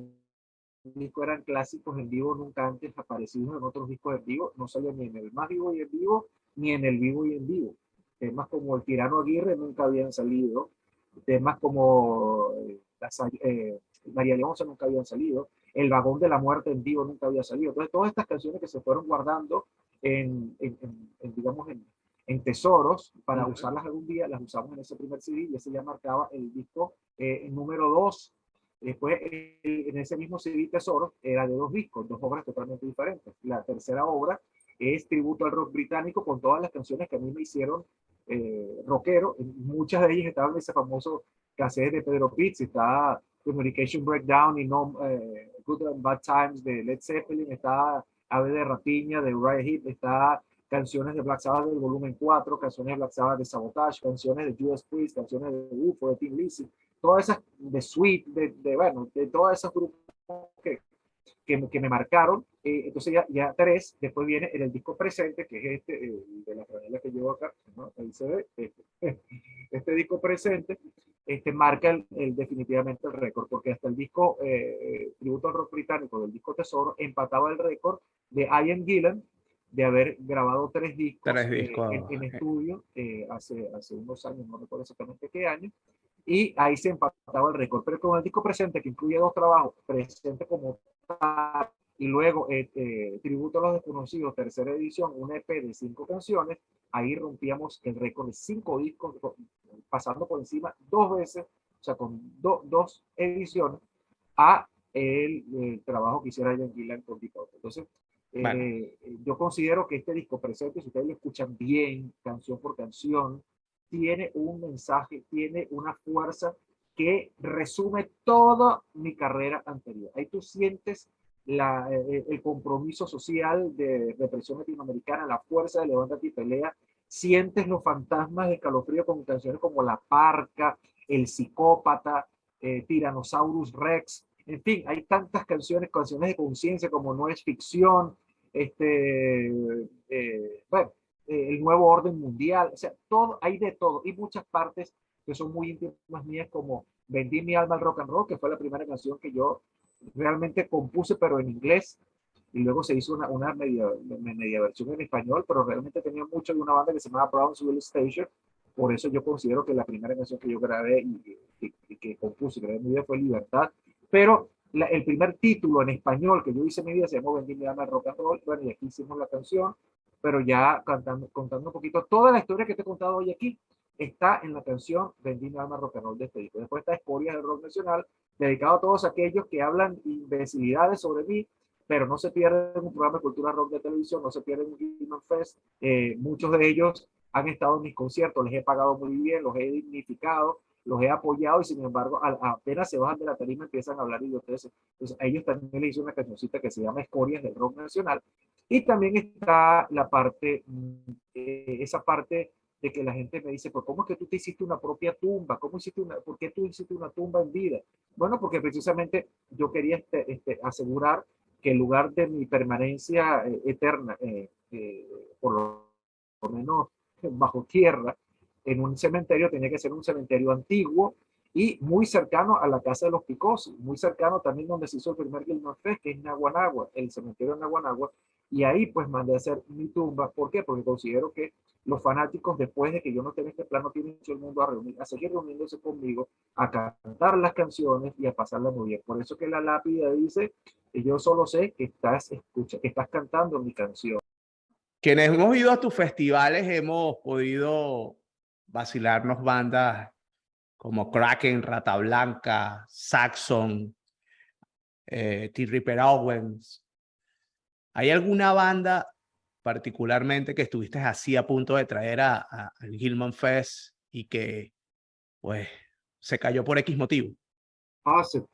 disco, eran clásicos en vivo nunca antes aparecidos en otros discos en vivo, no salió ni en el Más Vivo y en Vivo, ni en el Vivo y en Vivo. Temas como El Tirano Aguirre nunca habían salido, temas como María Leonza nunca habían salido, El Vagón de la Muerte en vivo nunca había salido. Entonces, todas estas canciones que se fueron guardando digamos, en tesoros para usarlas algún día, las usamos en ese primer CD y ese ya marcaba el disco número 2. Después, en ese mismo CD Tesoros, era de 2 discos, 2 obras totalmente diferentes. La tercera obra es tributo al rock británico con todas las canciones que a mí me hicieron rockero. Muchas de ellas estaban en ese famoso cassette de Pedro Pitts, está Communication Breakdown y No Good and Bad Times de Led Zeppelin, está Ave de Rapiña de Uriah Heep, está canciones de Black Sabbath del volumen 4, canciones de Black Sabbath de Sabotage, canciones de Judas Priest, canciones de UFO, de Tim Lizzy, todas esas de Sweet, bueno, de todos esos grupos que me marcaron. Entonces ya 3, después viene en el disco presente, que es de la franela que llevo acá, ¿no? Ahí se ve, este disco presente, marca definitivamente el récord, porque hasta el disco Tributo al Rock Británico del disco Tesoro empataba el récord de Ian Gillan de haber grabado 3 discos 3 discos. en estudio hace unos años, no recuerdo exactamente qué año, y ahí se empataba el récord. Pero con el disco presente, que incluye 2 trabajos, presente como tal, y luego Tributo a los Desconocidos, tercera edición, un EP de 5 canciones, ahí rompíamos el récord de 5 discos, pasando por encima 2 veces, o sea, con 2 ediciones, a el trabajo que hiciera Ian Gillan con Deep Purple. Entonces, Bueno, yo considero que este disco presente, si ustedes lo escuchan bien, canción por canción, tiene un mensaje, tiene una fuerza que resume toda mi carrera anterior. Ahí tú sientes el compromiso social de represión latinoamericana, la fuerza de Levántate y Pelea, sientes los fantasmas de Escalofrío con canciones como La Parca, El Psicópata, Tyrannosaurus Rex, en fin, hay tantas canciones de conciencia como No es ficción, bueno, el nuevo orden mundial, o sea, todo, hay de todo, y muchas partes que son muy íntimas mías, como Vendí mi alma al rock and roll, que fue la primera canción que yo realmente compuse, pero en inglés, y luego se hizo una media versión en español, pero realmente tenía mucho de una banda que se llamaba Brownsville Station. Por eso yo considero que la primera canción que yo grabé y que compuse, grabé en mi vida, fue Libertad. Pero el primer título en español que yo hice en mi vida se llamó Vendí mi alma al rock and roll. Bueno, y aquí hicimos la canción, pero ya contando un poquito toda la historia que te he contado hoy aquí está en la canción Vendí mi alma al rock and roll de este disco. Después está Escorias del Rock Nacional, dedicado a todos aquellos que hablan imbecilidades sobre mí, pero no se pierden un programa de cultura rock de televisión, no se pierden un Gilman Fest. Muchos de ellos han estado en mis conciertos, les he pagado muy bien, los he dignificado, los he apoyado, y sin embargo, apenas se bajan de la tarima empiezan a hablar y ustedes. Entonces, a ellos también les hice una cancioncita que se llama Escorias del Rock Nacional. Y también está la parte, esa parte de que la gente me dice, pues, ¿cómo es que tú te hiciste una propia tumba? ¿Por qué tú hiciste una tumba en vida? Bueno, porque precisamente yo quería asegurar que el lugar de mi permanencia eterna, por lo menos bajo tierra, en un cementerio, tenía que ser un cementerio antiguo y muy cercano a la casa de los Picossi, muy cercano también donde se hizo el primer Gilman Fest, que es Naguanagua, el cementerio de Naguanagua, y ahí pues mandé a hacer mi tumba. ¿Por qué? Porque considero que los fanáticos, después de que yo no esté en este plano, tienen todo el mundo a seguir reuniéndose conmigo, a cantar las canciones y a pasarla muy bien. Por eso que la lápida dice, yo solo sé que que estás cantando mi canción. Quienes hemos ido a tus festivales hemos podido vacilarnos bandas como Kraken, Rata Blanca, Saxon, T-Ripper Owens. ¿Hay alguna banda particularmente que estuviste así a punto de traer al Gilman Fest y que pues se cayó por X motivo? Asset,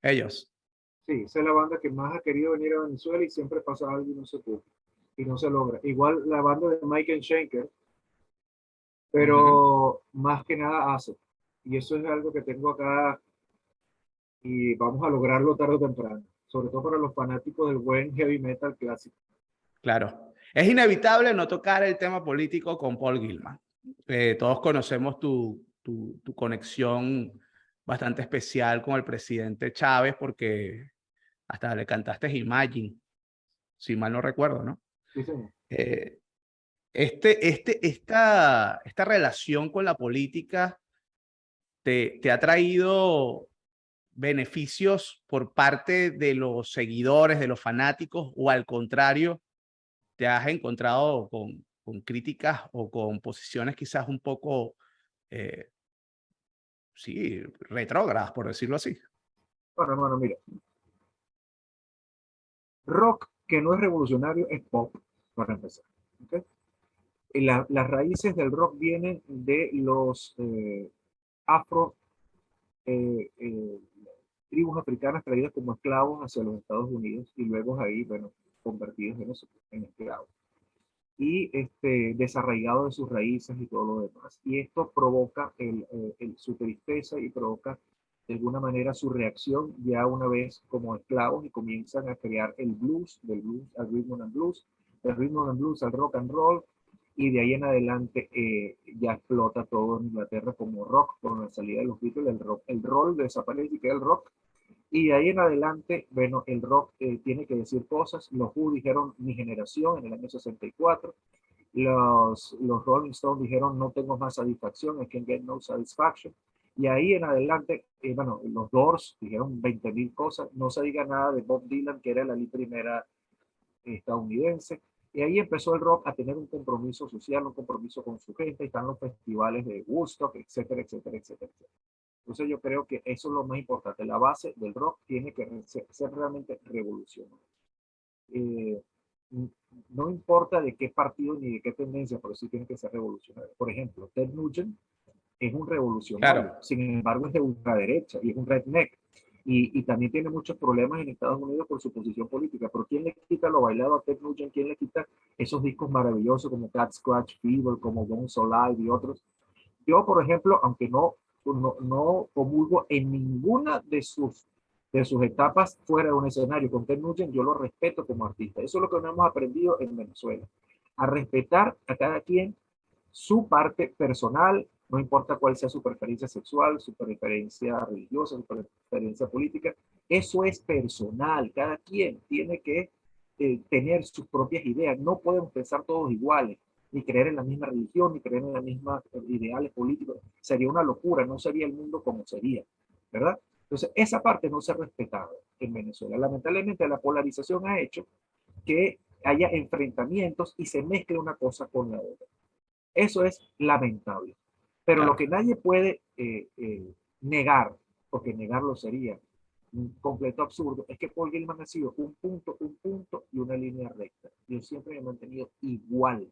Ellos. sí, esa es la banda que más ha querido venir a Venezuela y siempre pasa algo y no se puede, y no se logra. Igual la banda de Michael Schenker, pero más que nada Asset. Y eso es algo que tengo acá y vamos a lograrlo tarde o temprano, sobre todo para los fanáticos del buen heavy metal clásico. Claro. Es inevitable no tocar el tema político con Paul Gilman. Todos conocemos tu conexión bastante especial con el presidente Chávez porque hasta le cantaste Imagine, si mal no recuerdo, ¿no? Sí, señor. Eh, esta relación con la política te ha traído beneficios por parte de los seguidores, de los fanáticos, o al contrario, te has encontrado con críticas o con posiciones quizás un poco, sí, retrógradas, por decirlo así. Bueno, hermano, mira, rock que no es revolucionario es pop, para empezar. ¿Okay? Las raíces del rock vienen de los afro, eh, eh, tribus africanas traídas como esclavos hacia los Estados Unidos y luego ahí, bueno, convertidos en eso, en esclavos. Y desarraigado de sus raíces y todo lo demás. Y esto provoca su tristeza y provoca de alguna manera su reacción ya una vez como esclavos, y comienzan a crear el blues, del blues al rhythm and blues, del rhythm and blues al rock and roll, y de ahí en adelante ya explota todo en Inglaterra como rock con la salida de los Beatles. El roll desaparece y queda el rock, y de ahí en adelante, bueno, el rock tiene que decir cosas. Los Who dijeron mi generación en el año 64. Los Rolling Stones dijeron no tengo más satisfacción, I can get no satisfaction. Y ahí en adelante, bueno, los Doors dijeron 20.000 cosas. No se diga nada de Bob Dylan, que era la primera estadounidense. Y ahí empezó el rock a tener un compromiso social, un compromiso con su gente. Están los festivales de Woodstock, etcétera, etcétera, etcétera, etcétera. Entonces yo creo que eso es lo más importante. La base del rock tiene que ser realmente revolucionaria. Eh, no importa de qué partido ni de qué tendencia, pero sí tiene que ser revolucionario. Por ejemplo, Ted Nugent es un revolucionario, Claro. sin embargo es de ultraderecha y es un redneck. Y también tiene muchos problemas en Estados Unidos por su posición política. Pero ¿quién le quita lo bailado a Ted Nugent? ¿Quién le quita esos discos maravillosos como Cat Scratch Fever, como Bones Alive y otros? Yo, por ejemplo, aunque no comulgo en ninguna de sus de sus etapas fuera de un escenario. Con Ted Nugent yo lo respeto como artista. Eso es lo que no hemos aprendido en Venezuela, a respetar a cada quien su parte personal, no importa cuál sea su preferencia sexual, su preferencia religiosa, su preferencia política, eso es personal, cada quien tiene que tener sus propias ideas, no podemos pensar todos iguales, ni creer en la misma religión, ni creer en las mismas ideales políticos, sería una locura, no sería el mundo como sería, ¿verdad? Entonces, esa parte no se ha respetado en Venezuela. Lamentablemente, la polarización ha hecho que haya enfrentamientos y se mezcle una cosa con la otra. Eso es lamentable. Pero lo Claro. que nadie puede negar, porque negarlo sería un completo absurdo, es que Paul Gilman ha sido un punto y una línea recta. Yo siempre me he mantenido igual,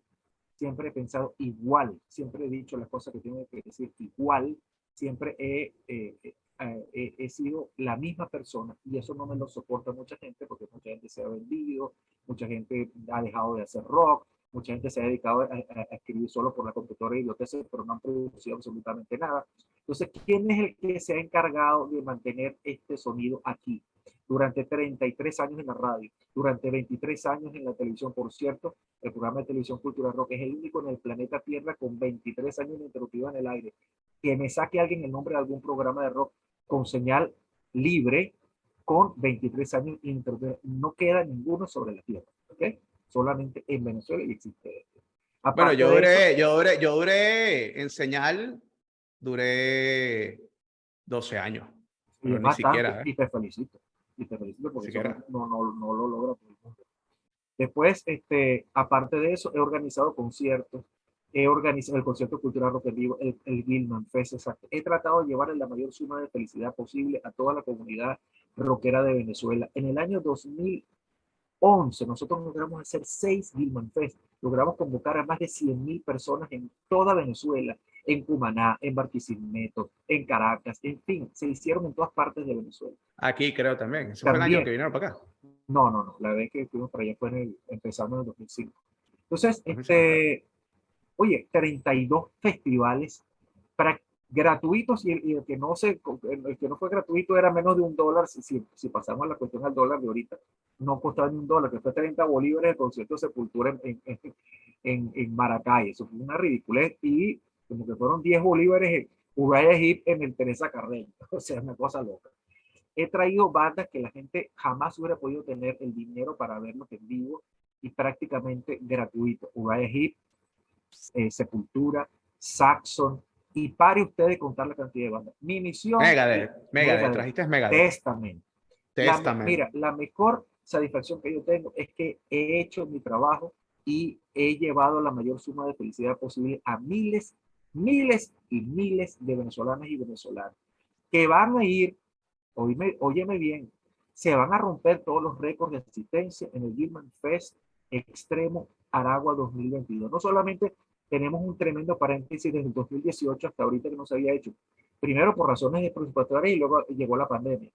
siempre he pensado igual, siempre he dicho las cosas que tengo que decir igual, siempre he sido la misma persona y eso no me lo soporta mucha gente porque mucha gente se ha vendido, mucha gente ha dejado de hacer rock, mucha gente se ha dedicado a escribir solo por la computadora y idioteces, pero no han producido absolutamente nada. Entonces, ¿quién es el que se ha encargado de mantener este sonido aquí? Durante 33 años en la radio, durante 23 años en la televisión, por cierto, el programa de televisión Cultura Rock es el único en el planeta Tierra con 23 años ininterrumpidos en el aire. Que me saque alguien el nombre de algún programa de rock con señal libre con 23 años ininterrumpidos. No queda ninguno sobre la Tierra, ¿ok? Solamente en Venezuela y existe este. Bueno, Aparte de eso, yo duré en señal, duré 12 años, y pero es ni bastante, siquiera, y te felicito. Y te felicito ni porque eso siquiera. no lo logra todo el mundo. Después, aparte de eso, he organizado conciertos, he organizado el concierto cultural rock en vivo, el Gilman Fest, exacto. He tratado de llevar la mayor suma de felicidad posible a toda la comunidad rockera de Venezuela. En el año 2011, nosotros logramos hacer 6 Gilman Fest, logramos convocar a más de 100.000 personas en toda Venezuela, en Cumaná, en Barquisimeto, en Caracas, en fin, se hicieron en todas partes de Venezuela. Aquí creo también. Ese fue el año que También, vinieron para acá. no, la vez que fuimos para allá fue empezando en el 2005. Entonces, 2005. oye, 32 festivales para, gratuitos y el que no el que no fue gratuito era menos de $1. Si pasamos la cuestión al dólar de ahorita, no costaba ni $1, que fue 30 bolívares el concierto de Sepultura en Maracay. Eso fue una ridiculez y como que fueron 10 bolívares en Uriah Heep en el Teresa Carreño. O sea, una cosa loca. He traído bandas que la gente jamás hubiera podido tener el dinero para verlos en vivo y prácticamente gratuito. Uriah Heep, Sepultura, Saxon, y pare usted de contar la cantidad de bandas. Mi misión, Megadeth, Megadeth, trajiste Megadeth. Testament. Testament. Mira, la mejor satisfacción que yo tengo es que he hecho mi trabajo y he llevado la mayor suma de felicidad posible a miles, miles y miles de venezolanas y venezolanos que van a ir, óyeme bien, se van a romper todos los récords de asistencia en el Gilman Fest Extremo Aragua 2022. No solamente tenemos un tremendo paréntesis desde el 2018 hasta ahorita que no se había hecho, primero por razones presupuestarias y luego llegó la pandemia,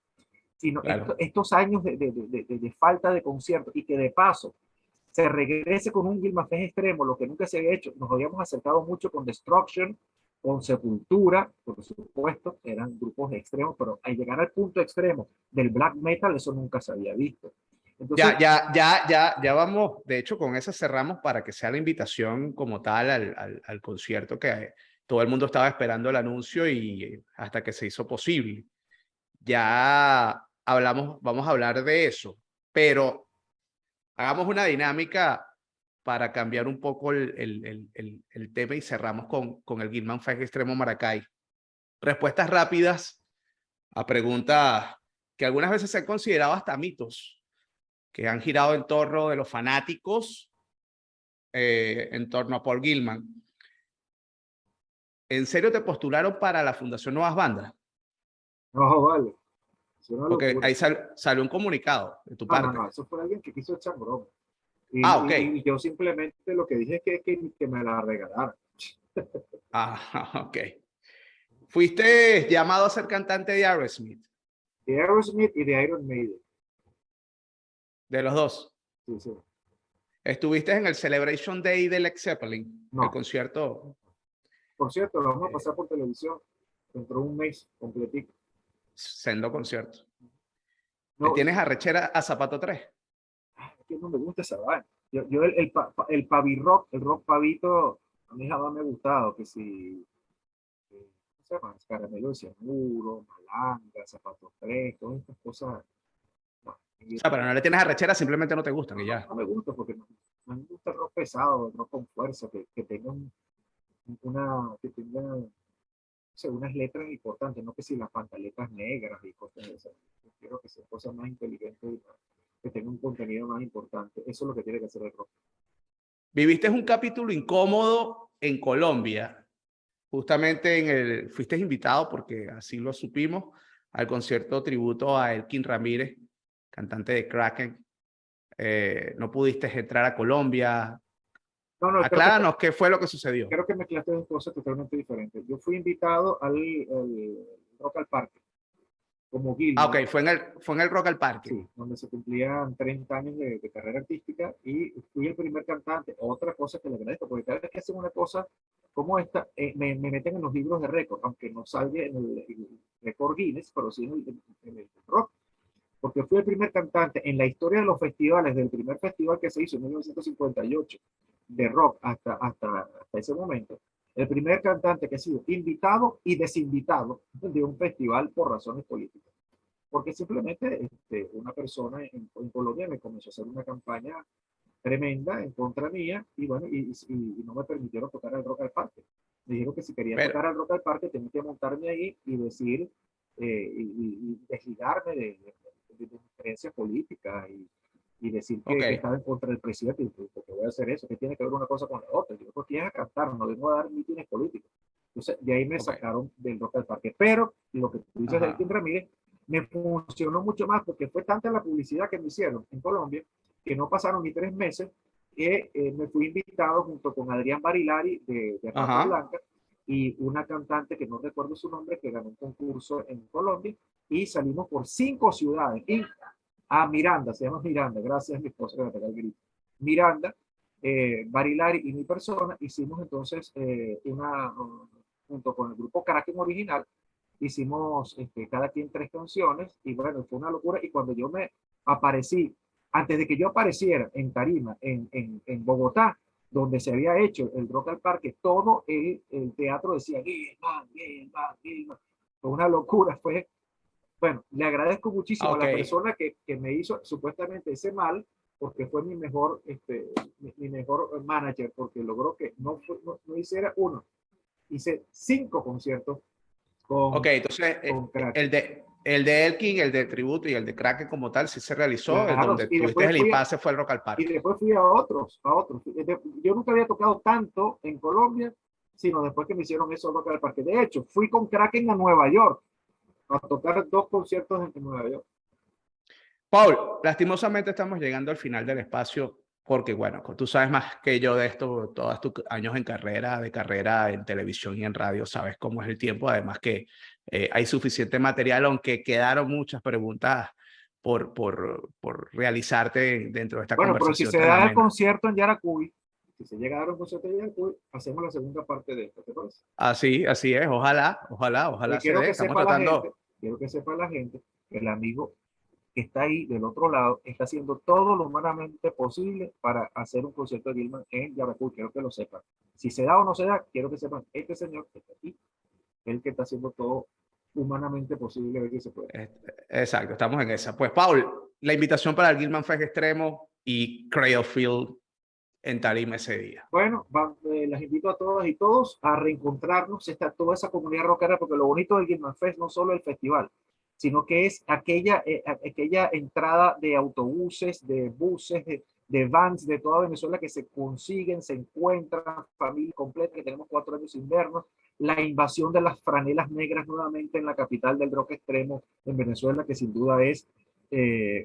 sino Claro. estos años de falta de conciertos y que de paso se regrese con un Gilman Fest extremo, lo que nunca se había hecho. Nos habíamos acercado mucho con Destruction, con Sepultura, por supuesto, eran grupos extremos, pero al llegar al punto extremo del black metal, eso nunca se había visto. Entonces, Ya vamos, de hecho, con eso cerramos para que sea la invitación como tal al concierto que todo el mundo estaba esperando el anuncio y hasta que se hizo posible. Ya hablamos, vamos a hablar de eso, pero hagamos una dinámica para cambiar un poco el tema y cerramos con el Gilman Fest Extremo Maracay. Respuestas rápidas a preguntas que algunas veces se han considerado hasta mitos, que han girado en torno de los fanáticos, en torno a Paul Gilman. ¿En serio te postularon para la Fundación Nuevas Bandas? no, vale, es una Porque locura. ahí salió un comunicado de tu No, parte. eso fue alguien que quiso echar broma. Ah, ok. Y yo simplemente lo que dije es que me la regalaran. Ah, ok. Fuiste llamado a ser cantante de Aerosmith, De Aerosmith y de Iron Maiden. de los dos. Sí, sí. Estuviste en el Celebration Day de Led Zeppelin, el No, concierto, por cierto, lo vamos a eh, pasar por televisión dentro de un mes completito. sendo concierto. ¿Le No, tienes arrechera a Zapato 3? es que no me gusta esa vaina. Yo el pavirrock, el rock pavito, a mí jamás me ha gustado, que si, ¿cómo se llama? Caramelo de cianuro, malanga, zapatos tres, todas estas cosas. No, O sea, pero no le tienes arrechera, simplemente no te gustan y no, ya. no me gusta porque no me gusta el rock pesado, el rock con fuerza, que tenga que tenga, no sé, unas letras importantes, no que si las pantaletas negras y cosas de esas. Yo quiero que sean cosas más inteligentes y que tenga un contenido más importante. Eso es lo que tiene que hacer el rock. Viviste un capítulo incómodo en Colombia. Justamente fuiste invitado, porque así lo supimos, al concierto tributo a Elkin Ramírez, cantante de Kraken. No pudiste entrar a Colombia. No, no, Acláranos qué fue lo que sucedió. creo que mezclaste dos cosas totalmente diferentes. Yo fui invitado al Rock al Parque como Ah, Gilman, ok, fue en el Rock al Parque. sí, donde se cumplían 30 años de carrera artística y fui el primer cantante. Otra cosa que le agradezco, porque cada vez que hacen una cosa como esta, me meten en los libros de récord, aunque no salga en el récord Guinness, pero sí en el rock, porque fui el primer cantante en la historia de los festivales, del primer festival que se hizo en 1958 de rock hasta ese momento, el primer cantante que ha sido invitado y desinvitado de un festival por razones políticas. Porque simplemente una persona en Colombia me comenzó a hacer una campaña tremenda en contra mía y bueno, y no me permitieron tocar el Rock al Parque. Me dijeron que si quería Pero, tocar el Rock al Parque tenía que montarme ahí y decir y desligarme de mi experiencia política y decir ok, que estaba en contra del presidente y que voy a hacer eso, que tiene que ver una cosa con la otra. Yo pues tienes a cantar, no vengo a dar mítines políticos. Entonces, de ahí me ok. sacaron del Rock al Parque. Pero lo que tú dices de Ajá. Elkin Ramírez me funcionó mucho más porque fue tanta la publicidad que me hicieron en Colombia que no pasaron ni 3 meses que me fui invitado junto con Adrián Barilari de Rata Ajá. Blanca y una cantante que no recuerdo su nombre que ganó un concurso en Colombia y salimos por 5 ciudades y a Miranda, se llama Miranda, gracias a mi esposa que me pegó el grito. Miranda, Barilari y mi persona hicimos entonces junto con el grupo Kraken original, hicimos cada quien 3 canciones y bueno, fue una locura y cuando yo me aparecí, antes de que yo apareciera en Tarima, en Bogotá, donde se había hecho el Rock al Parque, todo el teatro decía Gilman, Gilman, Gilman. Fue una locura, fue bueno, le agradezco muchísimo a Ok. la persona que me hizo supuestamente ese mal, porque fue mi mejor manager, porque logró que no hiciera uno, hice 5 conciertos Ok, entonces con el Kraken. de Elkin, el de tributo y el de Kraken como tal, sí se realizó. El Claro, donde tuviste el impasse fue el Rock al y Parque. después fui a otros. Yo nunca había tocado tanto en Colombia, sino después que me hicieron eso Rock al Parque. De hecho, fui con Kraken a Nueva York a tocar 2 conciertos en Nueva York. Paul, lastimosamente estamos llegando al final del espacio porque, bueno, tú sabes más que yo de esto, todos tus años de carrera en televisión y en radio, sabes cómo es el tiempo. Además que hay suficiente material, aunque quedaron muchas preguntas por realizarte dentro de esta Bueno, pero si conversación se tan da el amena. concierto en Yaracuy, si se llega a dar un concierto en Yaracuy, hacemos la segunda parte de esto, ¿te parece? Así es. Ojalá Porque se dé. Estamos tratando. quiero que sepa la gente que el amigo que está ahí del otro lado está haciendo todo lo humanamente posible para hacer un concierto de Gilman en Yaracuy, quiero que lo sepan. Si se da o no se da, quiero que sepan, este señor que está aquí es el que está haciendo todo humanamente posible, a ver si se puede. Exacto, estamos en esa. Pues, Paul, la invitación para el Gilman Fest Extremo y Cradle Field en Tarima ese día. Bueno, las invito a todas y todos a reencontrarnos, toda esa comunidad rockera, porque lo bonito del Gilman Fest no solo el festival, sino que es aquella entrada de autobuses, de buses, de vans de toda Venezuela que se consiguen, se encuentran, familia completa, que tenemos 4 años sin vernos, la invasión de las franelas negras nuevamente en la capital del rock extremo en Venezuela, que sin duda es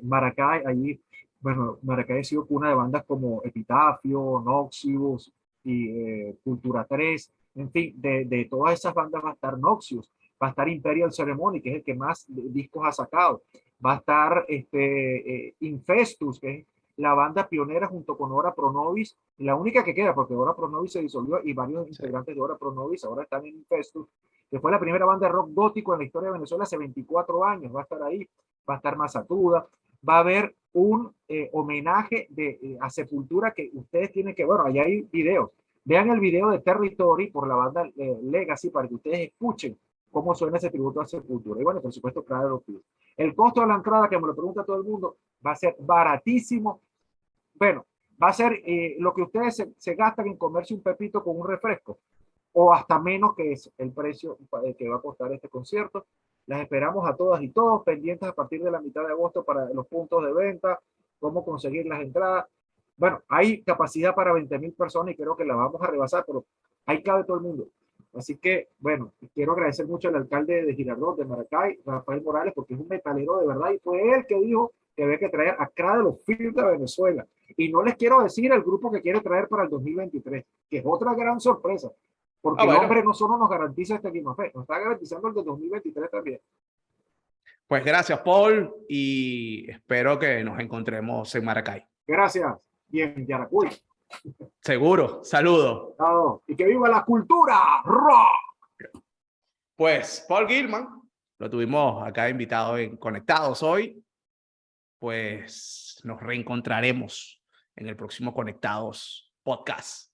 Maracay. Allí bueno, Maracay ha sido cuna de bandas como Epitafio, Noxious y Cultura 3, en fin, de todas esas bandas va a estar Noxious, va a estar Imperial Ceremony, que es el que más discos ha sacado, va a estar Infestus, que es la banda pionera junto con Ora Pronovis, la única que queda, porque Ora Pronovis se disolvió y varios Sí. integrantes de Ora Pronovis ahora están en Infestus, que fue la primera banda de rock gótico en la historia de Venezuela hace 24 años, va a estar ahí. va a estar Masatuda, va a haber un homenaje a Sepultura que ustedes tienen que, bueno, allá hay videos. Vean el video de Territory por la banda Legacy para que ustedes escuchen cómo suena ese tributo a Sepultura. Y bueno, por supuesto, cada los pies. El costo de la entrada, que me lo pregunta todo el mundo, va a ser baratísimo. Bueno, va a ser lo que ustedes se gastan en comerse un pepito con un refresco, o hasta menos, que es el precio que va a costar este concierto. Las esperamos a todas y todos, pendientes a partir de la mitad de agosto para los puntos de venta, cómo conseguir las entradas. Bueno, hay capacidad para 20,000 personas y creo que la vamos a rebasar, pero ahí cabe todo el mundo. Así que, bueno, quiero agradecer mucho al alcalde de Girardot, de Maracay, Rafael Morales, porque es un metalero de verdad y fue él que dijo que había que traer a Cra de los Fields de Venezuela. Y no les quiero decir el grupo que quiere traer para el 2023, que es otra gran sorpresa, porque el hombre no solo nos garantiza este Guimafé, nos está garantizando el de 2023 también. Pues gracias, Paul, y espero que nos encontremos en Maracay. Gracias, y en Yaracuy. Seguro, saludos. Y que viva la cultura rock. Pues Paul Gilman, lo tuvimos acá invitado en Conectados hoy. Pues nos reencontraremos en el próximo Conectados Podcast.